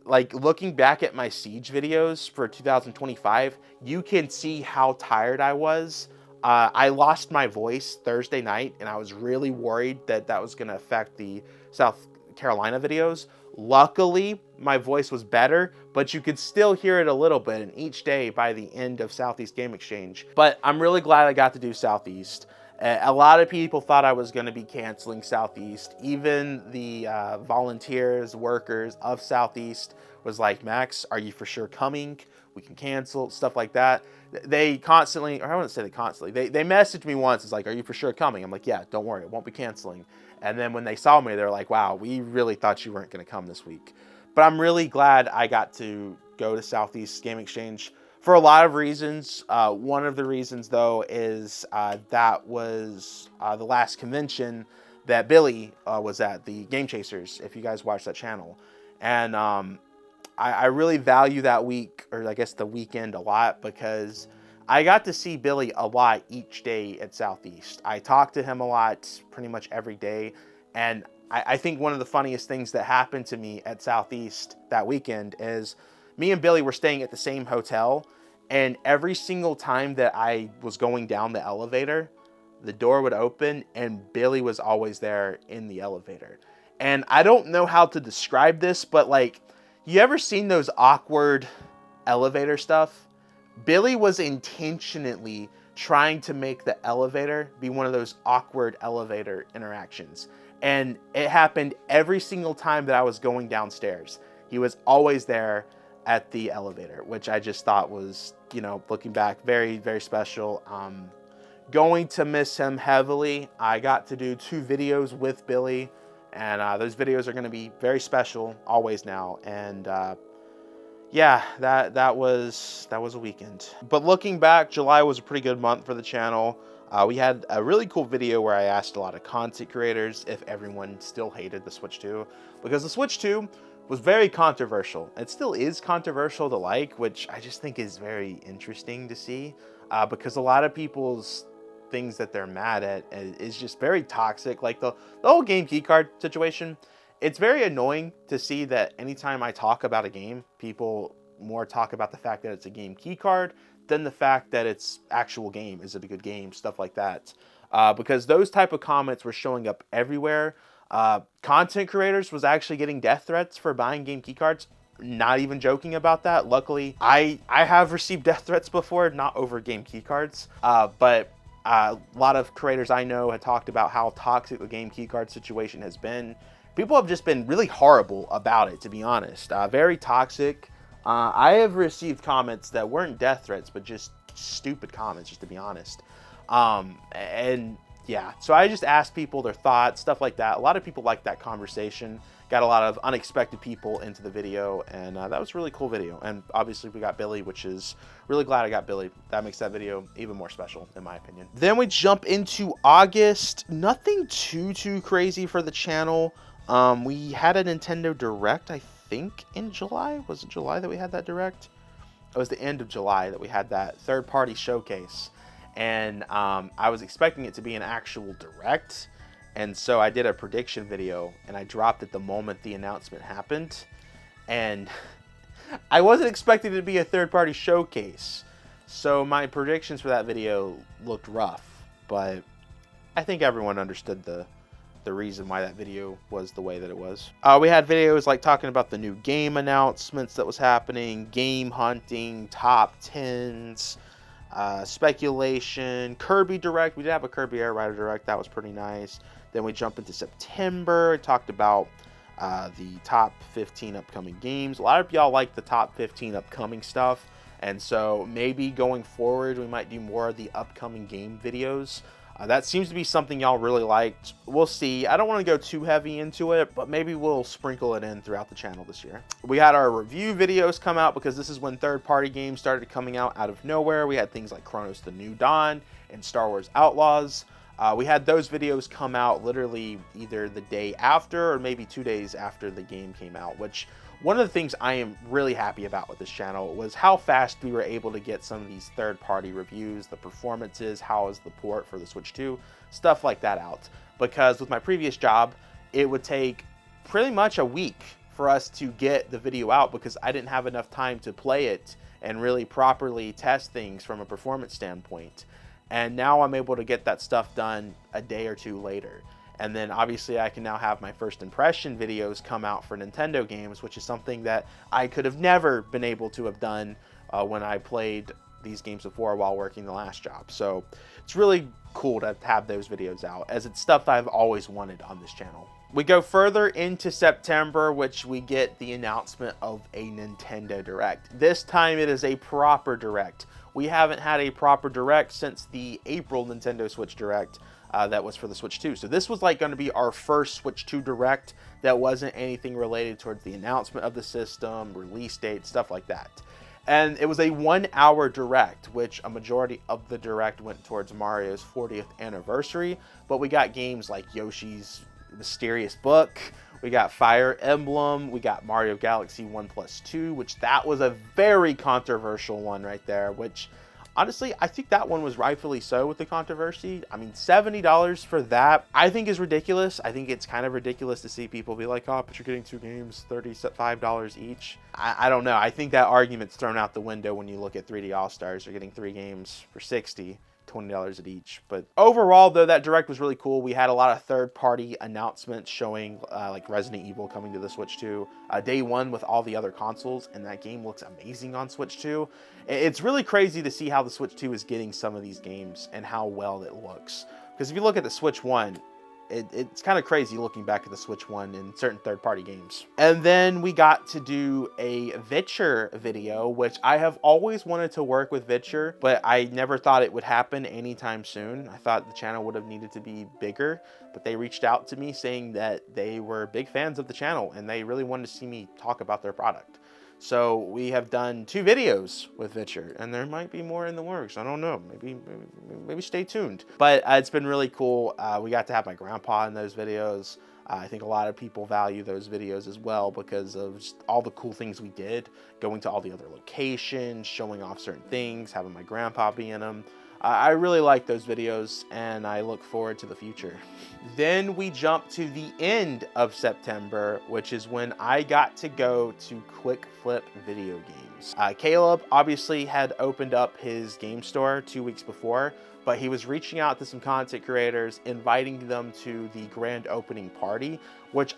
Like, looking back at my Siege videos for 2025, you can see how tired I was. I lost my voice Thursday night, and I was really worried that that was going to affect the South Carolina videos. Luckily, my voice was better, but you could still hear it a little bit, and each day by the end of Southeast Game Exchange. But I'm really glad I got to do Southeast. A lot of people thought I was going to be canceling Southeast. Even the volunteers, workers of Southeast was like, Max, are you for sure coming? We can cancel, stuff like that. They constantly, or I wouldn't say they constantly, they messaged me once. It's like, are you for sure coming? I'm like, yeah, don't worry, it won't be canceling. And then when they saw me, they're like, wow, we really thought you weren't going to come this week. But I'm really glad I got to go to Southeast Game Exchange for a lot of reasons. One of the reasons, though, is that was the last convention that Billy was at, the Game Chasers, if you guys watch that channel. And I really value that week, or I guess the weekend, a lot, because I got to see Billy a lot each day at Southeast. I talked to him a lot pretty much every day. And I think one of the funniest things that happened to me at Southeast that weekend is me and Billy were staying at the same hotel, and every single time that I was going down the elevator, the door would open and Billy was always there in the elevator. And I don't know how to describe this, but like, you ever seen those awkward elevator stuff? Billy was intentionally trying to make the elevator be one of those awkward elevator interactions. And it happened every single time that I was going downstairs. He was always there at the elevator, which I just thought was, you know, looking back, very, very special. Going to miss him heavily. I got to do 2 videos with Billy, and those videos are going to be very special always now. And yeah, that was a weekend. But looking back, July was a pretty good month for the channel. We had a really cool video where I asked a lot of content creators if everyone still hated the Switch 2, because the Switch 2 was very controversial. It still is controversial to like, which I just think is very interesting to see, because a lot of people's things that they're mad at is just very toxic. Like the whole game keycard situation, it's very annoying to see that anytime I talk about a game, people more talk about the fact that it's a game keycard than the fact that it's actual game. Is it a good game? Stuff like that. Because those type of comments were showing up everywhere. Content creators was actually getting death threats for buying game keycards. Not even joking about that. Luckily, I have received death threats before, not over game keycards, but a lot of creators I know had talked about how toxic the game keycard situation has been. People have just been really horrible about it, to be honest. Very toxic. I have received comments that weren't death threats, but just stupid comments, just to be honest. And yeah, so I just asked people their thoughts, stuff like that. A lot of people liked that conversation. Got a lot of unexpected people into the video, and that was a really cool video. And obviously we got Billy, which is really glad I got Billy. That makes that video even more special, in my opinion. Then we jump into August. Nothing too crazy for the channel. We had a Nintendo Direct, I think, in July. Was it July that we had that Direct? It was the end of July that we had that third-party showcase. And I was expecting it to be an actual Direct. And so I did a prediction video, and I dropped it the moment the announcement happened. And I wasn't expecting it to be a third-party showcase. So my predictions for that video looked rough. But I think everyone understood the reason why that video was the way that it was. We had videos like talking about the new game announcements that was happening, game hunting, top 10s, speculation, Kirby Direct. We did have a Kirby Air Rider Direct. That was pretty nice. Then we jump into September. Talked about the top 15 upcoming games. A lot of y'all like the top 15 upcoming stuff. And so maybe going forward, we might do more of the upcoming game videos. That seems to be something y'all really liked. We'll see. I don't want to go too heavy into it, but maybe we'll sprinkle it in throughout the channel this year. We had our review videos come out because this is when third-party games started coming out of nowhere. We had things like Chronos The New Dawn and Star Wars Outlaws. We had those videos come out literally either the day after or maybe 2 days after the game came out, which one of the things I am really happy about with this channel was how fast we were able to get some of these third-party reviews, the performances, how is the port for the Switch 2, stuff like that out. Because with my previous job, it would take pretty much a week for us to get the video out because I didn't have enough time to play it and really properly test things from a performance standpoint. And now I'm able to get that stuff done a day or two later. And then obviously I can now have my first impression videos come out for Nintendo games, which is something that I could have never been able to have done when I played these games before while working the last job. So it's really cool to have those videos out, as it's stuff that I've always wanted on this channel. We go further into September, which we get the announcement of a Nintendo Direct. This time it is a proper Direct. We haven't had a proper Direct since the April Nintendo Switch Direct. That was for the Switch 2. So this was like going to be our first Switch 2 Direct that wasn't anything related towards the announcement of the system, release date, stuff like that. And it was a 1 hour Direct, which a majority of the Direct went towards Mario's 40th anniversary. But we got games like Yoshi's Mysterious Book, we got Fire Emblem, we got Mario Galaxy 1+2, which that was a very controversial one right there, which honestly, I think that one was rightfully so with the controversy. I mean, $70 for that, I think is ridiculous. I think it's kind of ridiculous to see people be like, oh, but you're getting 2 games, $35 each. I don't know. I think that argument's thrown out the window when you look at 3D All-Stars. You're getting 3 games for $60. $20 at each. But overall, though, that Direct was really cool. We had a lot of third-party announcements showing like Resident Evil coming to the Switch 2 day one with all the other consoles, and that game looks amazing on Switch 2. It's really crazy to see how the Switch 2 is getting some of these games and how well it looks. Because if you look at the Switch 1, it's kind of crazy looking back at the Switch 1 in certain third-party games. And then we got to do a Witcher video, which I have always wanted to work with Witcher, but I never thought it would happen anytime soon. I thought the channel would have needed to be bigger, but they reached out to me saying that they were big fans of the channel and they really wanted to see me talk about their product. So we have done 2 videos with Witcher, and there might be more in the works. I don't know. Maybe stay tuned. But it's been really cool. We got to have my grandpa in those videos. I think a lot of people value those videos as well because of just all the cool things we did, going to all the other locations, showing off certain things, having my grandpa be in them. I really like those videos, and I look forward to the future. Then we jump to the end of September, which is when I got to go to Quick Flip Video Games. Caleb obviously had opened up his game store 2 weeks before, but he was reaching out to some content creators, inviting them to the grand opening party, which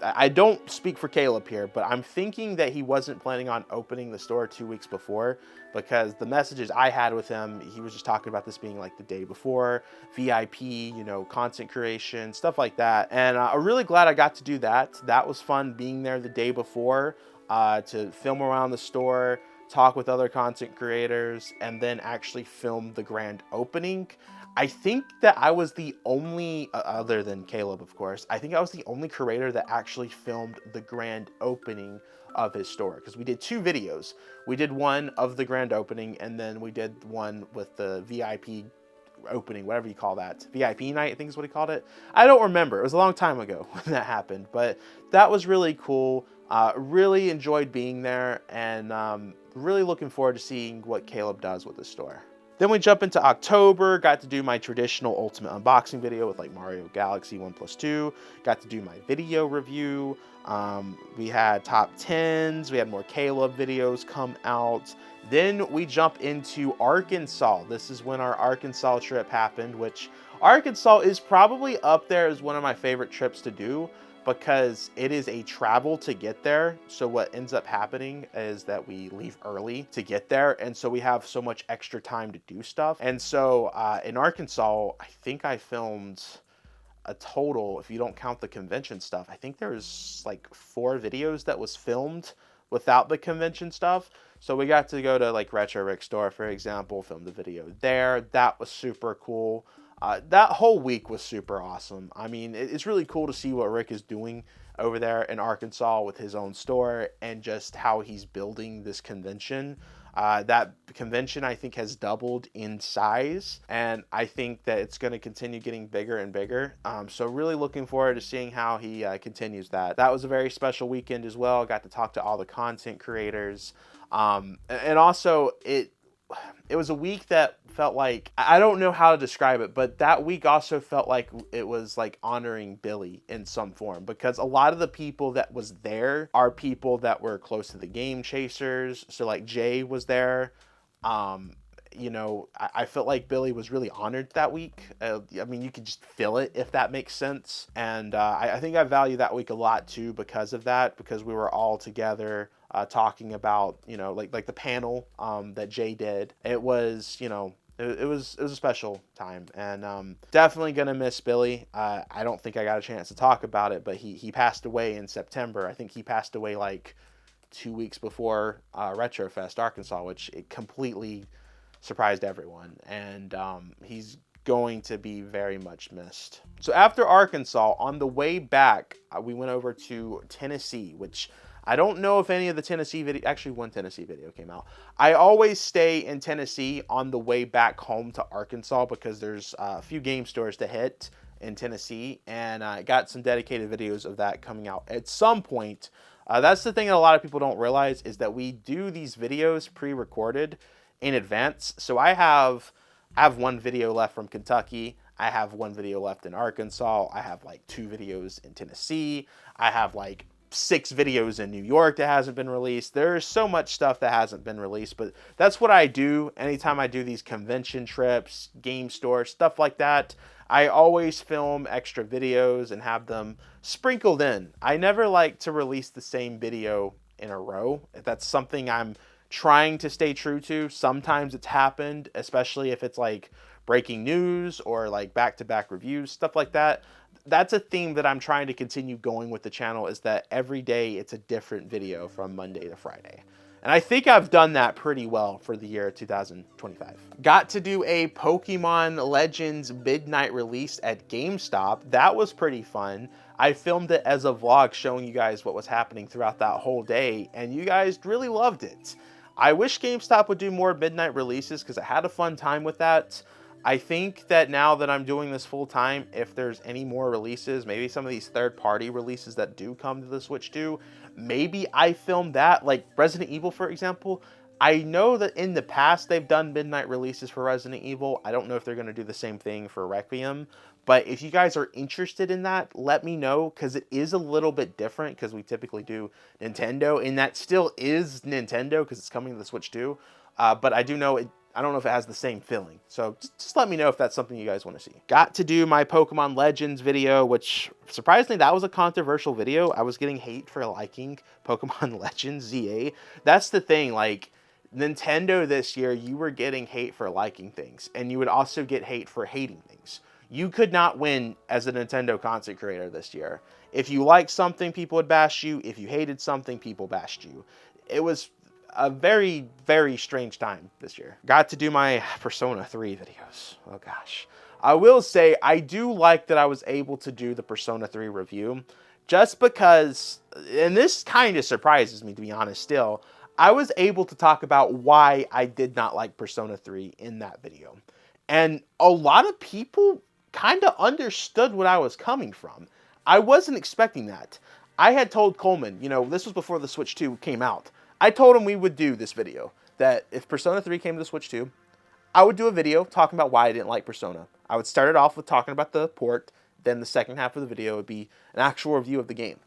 I don't speak for Caleb here, but I'm thinking that he wasn't planning on opening the store 2 weeks before, because the messages I had with him, he was just talking about this being like the day before, VIP, you know, content creation, stuff like that. And I'm really glad I got to do that. That was fun being there the day before to film around the store, talk with other content creators, and then actually film the grand opening. I think that I was the only, other than Caleb, of course, I think I was the only creator that actually filmed the grand opening of his store, because we did 2 videos. We did one of the grand opening, and then we did one with the VIP opening, whatever you call that. VIP night, I think is what he called it. I don't remember. It was a long time ago when that happened, but that was really cool. Really enjoyed being there, and really looking forward to seeing what Caleb does with the store. Then we jump into October, got to do my traditional Ultimate unboxing video with like Mario Galaxy 1+2, got to do my video review. We had top 10s, we had more Caleb videos come out. Then we jump into Arkansas. This is when our Arkansas trip happened, which Arkansas is probably up there as one of my favorite trips to do, because it is a travel to get there. So what ends up happening is that we leave early to get there, and so we have so much extra time to do stuff. And so in Arkansas, I think I filmed a total, if you don't count the convention stuff, I think there's like 4 videos that was filmed without the convention stuff. So we got to go to like Retro Rick's store, for example, film the video there. That was super cool. That whole week was super awesome. I mean, it's really cool to see what Rick is doing over there in Arkansas with his own store, and just how he's building this convention. That convention, I think, has doubled in size, and I think that it's going to continue getting bigger and bigger. So really looking forward to seeing how he continues that. That was a very special weekend as well. Got to talk to all the content creators. And also, it was a week that felt like, I don't know how to describe it, but that week also felt like it was like honoring Billy in some form, because a lot of the people that was there are people that were close to the Game Chasers. So like Jay was there. You know, I felt like Billy was really honored that week. I mean, you could just feel it, if that makes sense. And I think I value that week a lot too because of that, because we were all together talking about, you know, like the panel that Jay did. It was, you know, it was a special time, and definitely gonna miss Billy. I don't think I got a chance to talk about it, but he passed away in September. I think he passed away like 2 weeks before Retrofest Arkansas, which it completely surprised everyone, and he's going to be very much missed. So after Arkansas, on the way back, we went over to Tennessee, which I don't know if any of the Tennessee video, actually one Tennessee video came out. I always stay in Tennessee on the way back home to Arkansas, because there's a few game stores to hit in Tennessee, and I got some dedicated videos of that coming out at some point. That's the thing that a lot of people don't realize, is that we do these videos pre-recorded in advance. So I have one video left from Kentucky. I have one video left in Arkansas. I have like 2 videos in Tennessee. I have like 6 videos in New York that hasn't been released. There's so much stuff that hasn't been released, but that's what I do anytime I do these convention trips, game stores, stuff like that. I always film extra videos and have them sprinkled in. I never like to release the same video in a row. That's something I'm trying to stay true to. Sometimes it's happened, especially if it's like breaking news or like back-to-back reviews, stuff like that. That's a theme that I'm trying to continue going with the channel, is that every day it's a different video from Monday to Friday. And I think I've done that pretty well for the year 2025. Got to do a Pokemon Legends midnight release at GameStop. That was pretty fun. I filmed it as a vlog showing you guys what was happening throughout that whole day, and you guys really loved it. I wish GameStop would do more midnight releases, because I had a fun time with that. I think that now that I'm doing this full time, if there's any more releases, maybe some of these third-party releases that do come to the Switch 2, maybe I film that, like Resident Evil, for example. I know that in the past they've done midnight releases for Resident Evil. I don't know if they're going to do the same thing for Requiem, but if you guys are interested in that, let me know, because it is a little bit different, because we typically do Nintendo, and that still is Nintendo because it's coming to the Switch 2. But I do know I don't know if it has the same feeling. So just let me know if that's something you guys want to see. Got to do my Pokemon Legends video, which surprisingly, that was a controversial video. I was getting hate for liking Pokemon Legends ZA. That's the thing, like Nintendo this year, you were getting hate for liking things, and you would also get hate for hating things. You could not win as a Nintendo content creator this year. If you liked something, people would bash you. If you hated something, people bashed you. It was a very, very strange time this year. Got to do my Persona 3 videos. Oh gosh. I will say I do like that I was able to do the Persona 3 review just because, and this kind of surprises me to be honest still, I was able to talk about why I did not like Persona 3 in that video. And a lot of people kind of understood what I was coming from. I wasn't expecting that. I had told Coleman, you know, this was before the Switch 2 came out. I told him we would do this video, that if Persona 3 came to the Switch 2, I would do a video talking about why I didn't like Persona. I would start it off with talking about the port, then the second half of the video would be an actual review of the game.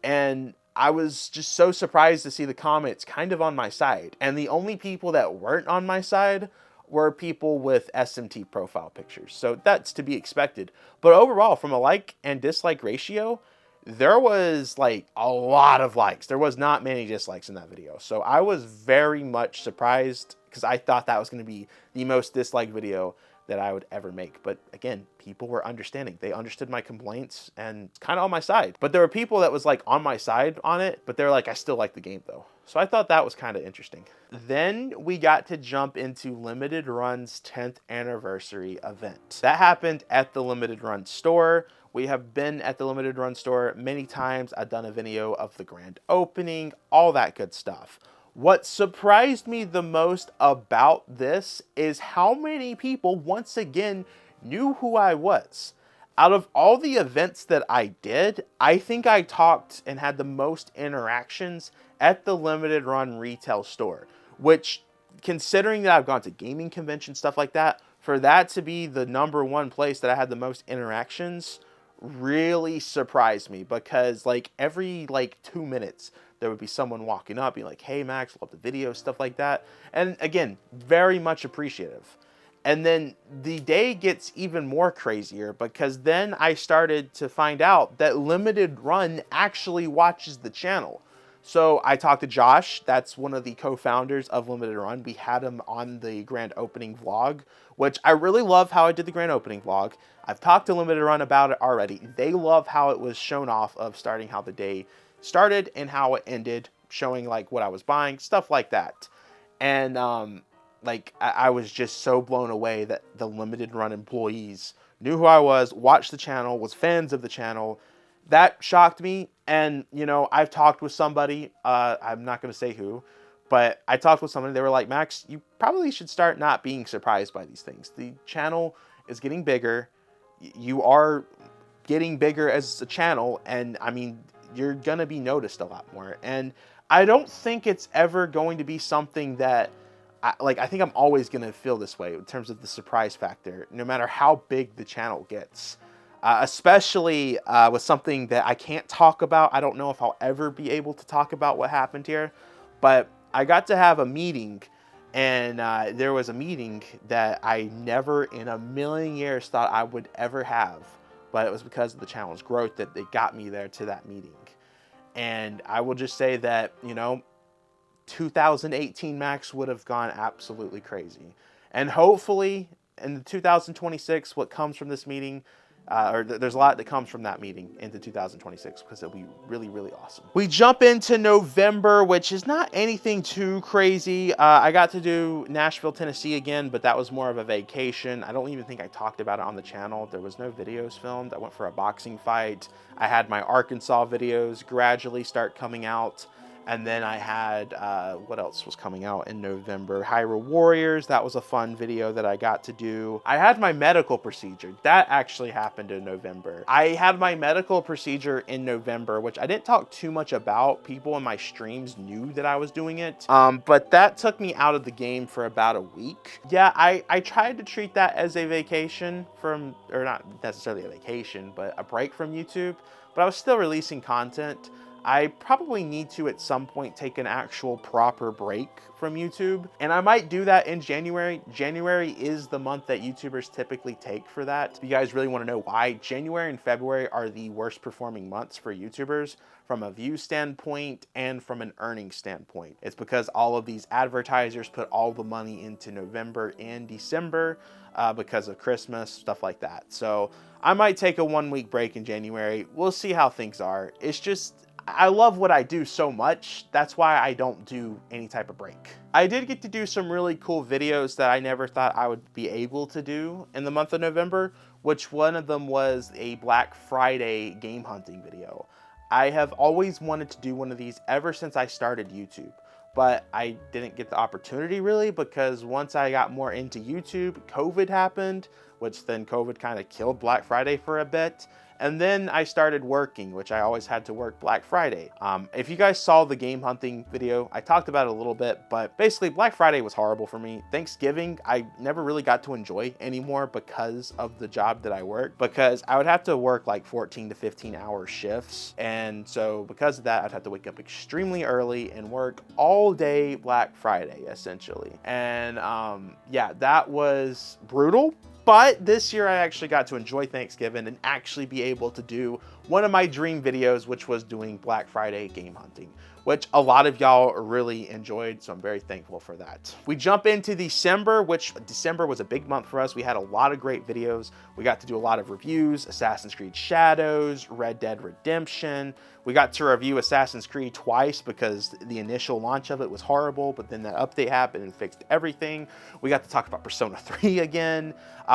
And I was just so surprised to see the comments kind of on my side. And the only people that weren't on my side were people with SMT profile pictures. So that's to be expected. But overall, from a like and dislike ratio, there was like a lot of likes. There was not many dislikes in that video. So I was very much surprised because I thought that was going to be the most disliked video that I would ever make. But again, people were understanding. They understood my complaints and it's kind of on my side. But there were people that was like on my side on it, but they're like, I still like the game though. So I thought that was kind of interesting. Then we got to jump into Limited Run's 10th anniversary event. That happened at the Limited Run store. We have been at the Limited Run store many times. I've done a video of the grand opening, all that good stuff. What surprised me the most about this is how many people, once again, knew who I was. Out of all the events that I did, I think I talked and had the most interactions at the Limited Run retail store, which, considering that I've gone to gaming conventions, stuff like that, for that to be the #1 place that I had the most interactions really surprised me, because like every 2 minutes there would be someone walking up being like, hey Max, love the video, stuff like that. And again, very much appreciative. And then the day gets even more crazier, because then I started to find out that Limited Run actually watches the channel. So I talked to Josh, that's one of the co-founders of Limited Run. We had him on the grand opening vlog, which I really love how I did the grand opening vlog. I've talked to Limited Run about it already. They love how it was shown off of starting how the day started and how it ended, showing like what I was buying, stuff like that. And I was just so blown away that the Limited Run employees knew who I was, watched the channel, was fans of the channel. That shocked me. And, you know, I've talked with somebody, I'm not going to say who, but I talked with somebody, they were like, Max, you probably should start not being surprised by these things. The channel is getting bigger. You are getting bigger as a channel. And I mean, you're going to be noticed a lot more. And I don't think it's ever going to be something that, I think I'm always going to feel this way in terms of the surprise factor, no matter how big the channel gets. Especially with something that I can't talk about. I don't know if I'll ever be able to talk about what happened here, but I got to have a meeting, and there was a meeting that I never in a million years thought I would ever have, but it was because of the channel's growth that they got me there to that meeting. And I will just say that, you know, 2018 Max would have gone absolutely crazy. And hopefully in 2026, what comes from this meeting, there's a lot that comes from that meeting into 2026, because it'll be really, really awesome. We jump into November, which is not anything too crazy. I got to do Nashville, Tennessee again, but that was more of a vacation. I don't even think I talked about it on the channel. There was no videos filmed. I went for a boxing fight. I had my Arkansas videos gradually start coming out. And then I had, what else was coming out in November? Hyrule Warriors, that was a fun video that I got to do. I had my medical procedure. That actually happened in November. I had my medical procedure in November, which I didn't talk too much about. People in my streams knew that I was doing it. But that took me out of the game for about a week. Yeah, I tried to treat that as a vacation from, or not necessarily a vacation, but a break from YouTube. But I was still releasing content. I probably need to at some point take an actual proper break from YouTube, and I might do that in January. January is the month that YouTubers typically take for that. If you guys really want to know why, January and February are the worst performing months for YouTubers from a view standpoint and from an earning standpoint. It's because all of these advertisers put all the money into November and December because of Christmas, stuff like that. So I might take a 1 week break in January. We'll see how things are. It's just, I love what I do so much. That's why I don't do any type of break. I did get to do some really cool videos that I never thought I would be able to do in the month of November, which one of them was a Black Friday game hunting video. I have always wanted to do one of these ever since I started YouTube, but I didn't get the opportunity really because once I got more into YouTube, COVID happened, which then COVID kind of killed Black Friday for a bit. And then I started working, which I always had to work Black Friday. If you guys saw the game hunting video, I talked about it a little bit, but basically Black Friday was horrible for me. Thanksgiving, I never really got to enjoy anymore because of the job that I work, because I would have to work like 14 to 15 hour shifts. And so because of that, I'd have to wake up extremely early and work all day Black Friday, essentially. And yeah, that was brutal. But this year I actually got to enjoy Thanksgiving and actually be able to do one of my dream videos, which was doing Black Friday game hunting, which a lot of y'all really enjoyed, so I'm very thankful for that. We jump into December, which December was a big month for us. We had a lot of great videos. We got to do a lot of reviews, Assassin's Creed Shadows, Red Dead Redemption. We got to review Assassin's Creed twice because the initial launch of it was horrible, but then that update happened and fixed everything. We got to talk about Persona 3 again.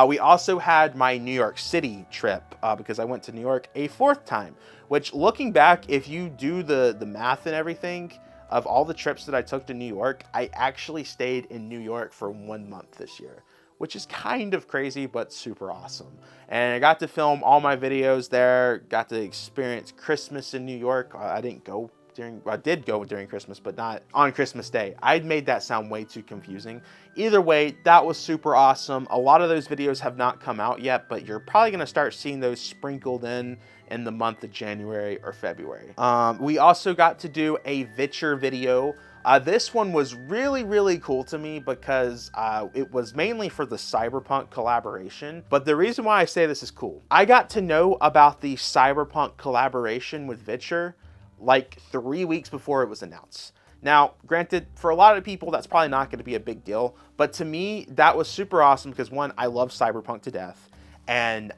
We also had my New York City trip because I went to New York a fourth time, which looking back, if you do the math and everything, of all the trips that I took to New York, I actually stayed in New York for 1 month this year, which is kind of crazy, but super awesome. And I got to film all my videos there, got to experience Christmas in New York. I did go during Christmas, but not on Christmas Day. I'd made that sound way too confusing. Either way, that was super awesome. A lot of those videos have not come out yet, but you're probably gonna start seeing those sprinkled in the month of January or February. We also got to do a Witcher video. This one was really, really cool to me because it was mainly for the Cyberpunk collaboration. But the reason why I say this is cool, I got to know about the Cyberpunk collaboration with Witcher like 3 weeks before it was announced. Now, granted, for a lot of people, that's probably not going to be a big deal. But to me, that was super awesome because one, I love Cyberpunk to death. And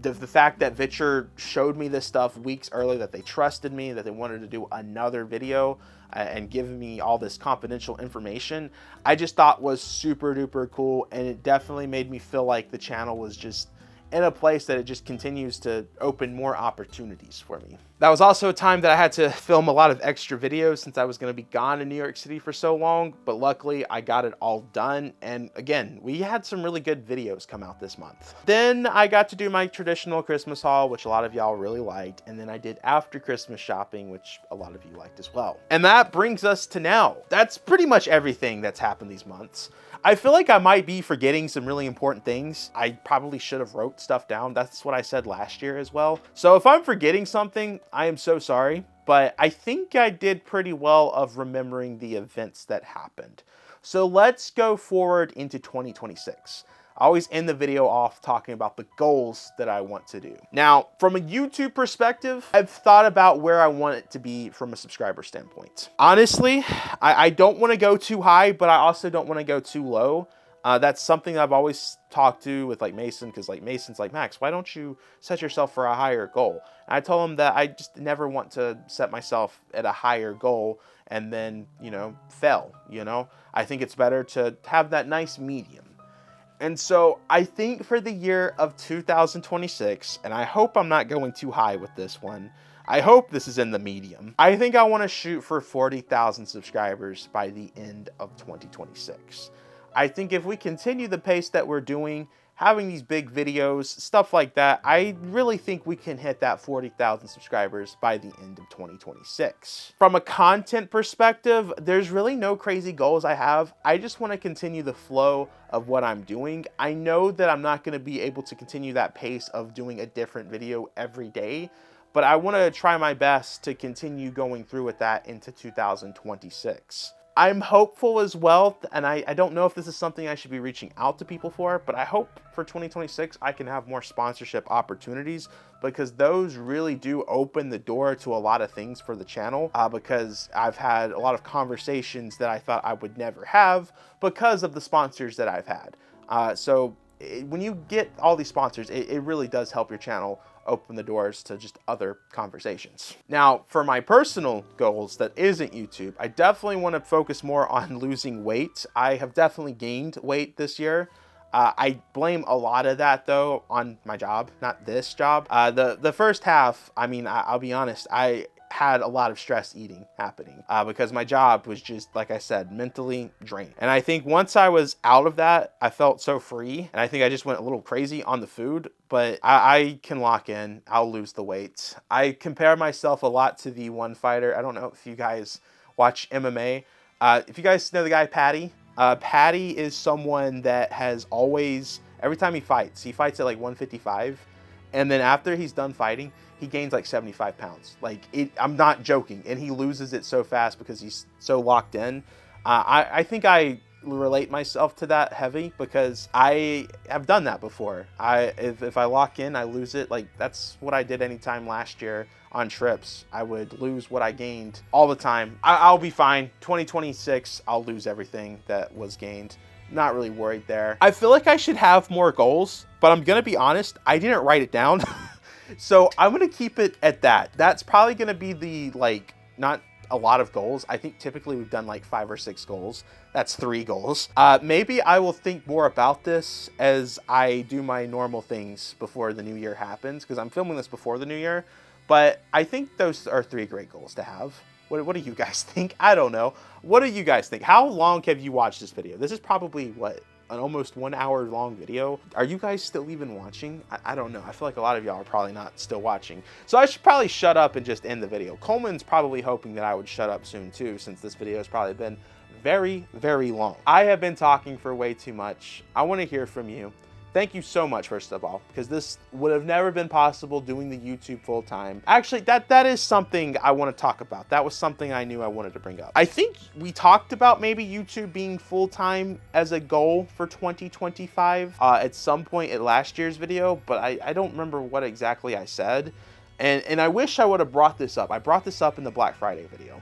the fact that Witcher showed me this stuff weeks earlier, that they trusted me, that they wanted to do another video and give me all this confidential information, I just thought was super duper cool. And it definitely made me feel like the channel was just in a place that it just continues to open more opportunities for me. That was also a time that I had to film a lot of extra videos since I was going to be gone in New York City for so long, but luckily I got it all done. And again, we had some really good videos come out this month. Then I got to do my traditional Christmas haul, which a lot of y'all really liked. And then I did after Christmas shopping, which a lot of you liked as well. And that brings us to now. That's pretty much everything that's happened these months. I feel like I might be forgetting some really important things. I probably should have wrote stuff down. That's what I said last year as well. So if I'm forgetting something, I am so sorry, but I think I did pretty well of remembering the events that happened. So let's go forward into 2026. I always end the video off talking about the goals that I want to do. Now, from a YouTube perspective, I've thought about where I want it to be from a subscriber standpoint. Honestly, I don't want to go too high, but I also don't want to go too low. That's something that I've always talked to with like Mason, because like Mason's like, Max, why don't you set yourself for a higher goal? And I told him that I just never want to set myself at a higher goal and then, you know, fail, you know? I think it's better to have that nice medium. And so I think for the year of 2026, and I hope I'm not going too high with this one, I hope this is in the medium. I think I want to shoot for 40,000 subscribers by the end of 2026. I think if we continue the pace that we're doing, having these big videos, stuff like that, I really think we can hit that 40,000 subscribers by the end of 2026. From a content perspective, there's really no crazy goals I have. I just want to continue the flow of what I'm doing. I know that I'm not going to be able to continue that pace of doing a different video every day, but I want to try my best to continue going through with that into 2026. I'm hopeful as well, and I don't know if this is something I should be reaching out to people for, but I hope for 2026 I can have more sponsorship opportunities, because those really do open the door to a lot of things for the channel, because I've had a lot of conversations that I thought I would never have because of the sponsors that I've had. So when you get all these sponsors, it really does help your channel open the doors to just other conversations. Now, for my personal goals that isn't YouTube, I definitely want to focus more on losing weight. I have definitely gained weight this year. I blame a lot of that though on my job, not this job. The first half, I mean, I'll be honest, I had a lot of stress eating happening because my job was just, like I said, mentally drained. And I think once I was out of that, I felt so free. And I think I just went a little crazy on the food, but I can lock in. I'll lose the weight. I compare myself a lot to the one fighter. I don't know if you guys watch MMA. If you guys know the guy Patty, Patty is someone that has always, every time he fights at like 155. And then after he's done fighting, he gains like 75 pounds. Like, I'm not joking. And he loses it so fast because he's so locked in. I think I relate myself to that heavy because I have done that before. If I lock in, I lose it. Like, that's what I did anytime last year on trips. I would lose what I gained all the time. I'll be fine. 2026, I'll lose everything that was gained. Not really worried there. I feel like I should have more goals, but I'm gonna be honest, I didn't write it down. So I'm gonna keep it at that. That's probably gonna be the, like, not a lot of goals. I think typically we've done like 5 or 6 goals. That's 3 goals. Maybe I will think more about this as I do my normal things before the new year happens, because I'm filming this before the new year. But I think those are 3 great goals to have. What do you guys think? I don't know. What do you guys think? How long have you watched this video? This is probably, what, an almost 1 hour long video. Are you guys still even watching? I don't know. I feel like a lot of y'all are probably not still watching. So I should probably shut up and just end the video. Coleman's probably hoping that I would shut up soon too, since this video has probably been very, very long. I have been talking for way too much. I want to hear from you. Thank you so much, first of all, because this would have never been possible doing the YouTube full time. Actually, that is something I want to talk about. That was something I knew I wanted to bring up. I think we talked about maybe YouTube being full time as a goal for 2025 at some point in last year's video, but I don't remember what exactly I said. And I wish I would have brought this up. I brought this up in the Black Friday video.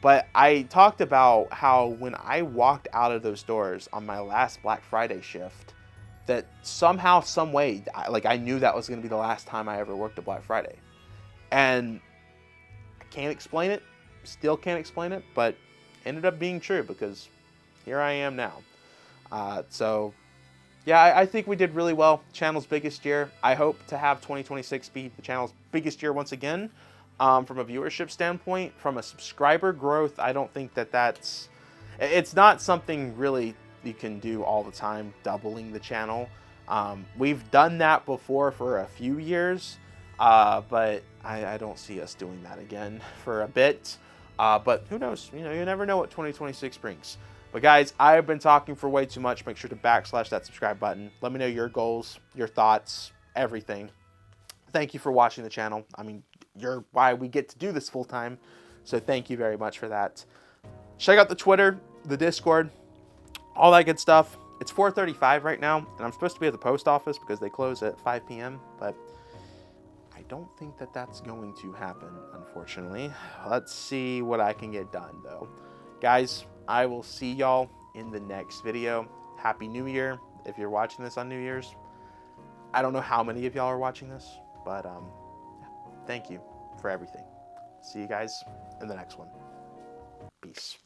But I talked about how when I walked out of those doors on my last Black Friday shift, that somehow, some way, like, I knew that was going to be the last time I ever worked a Black Friday. And I can't explain it, still can't explain it, but ended up being true because here I am now. So yeah, I think we did really well. Channel's biggest year. I hope to have 2026 be the channel's biggest year once again. From a viewership standpoint, from a subscriber growth, I don't think it's not something really you can do all the time, doubling the channel. We've done that before for a few years, but I don't see us doing that again for a bit. But who knows? You know, you never know what 2026 brings. But guys, I have been talking for way too much. Make sure to backslash that subscribe button. Let me know your goals, your thoughts, everything. Thank you for watching the channel. I mean, you're why we get to do this full time. So thank you very much for that. Check out the Twitter, the Discord, all that good stuff. It's 4:35 right now, and I'm supposed to be at the post office because they close at 5 p.m., but I don't think that that's going to happen, unfortunately. Let's see what I can get done, though. Guys, I will see y'all in the next video. Happy New Year if you're watching this on New Year's. I don't know how many of y'all are watching this, but thank you for everything. See you guys in the next one. Peace.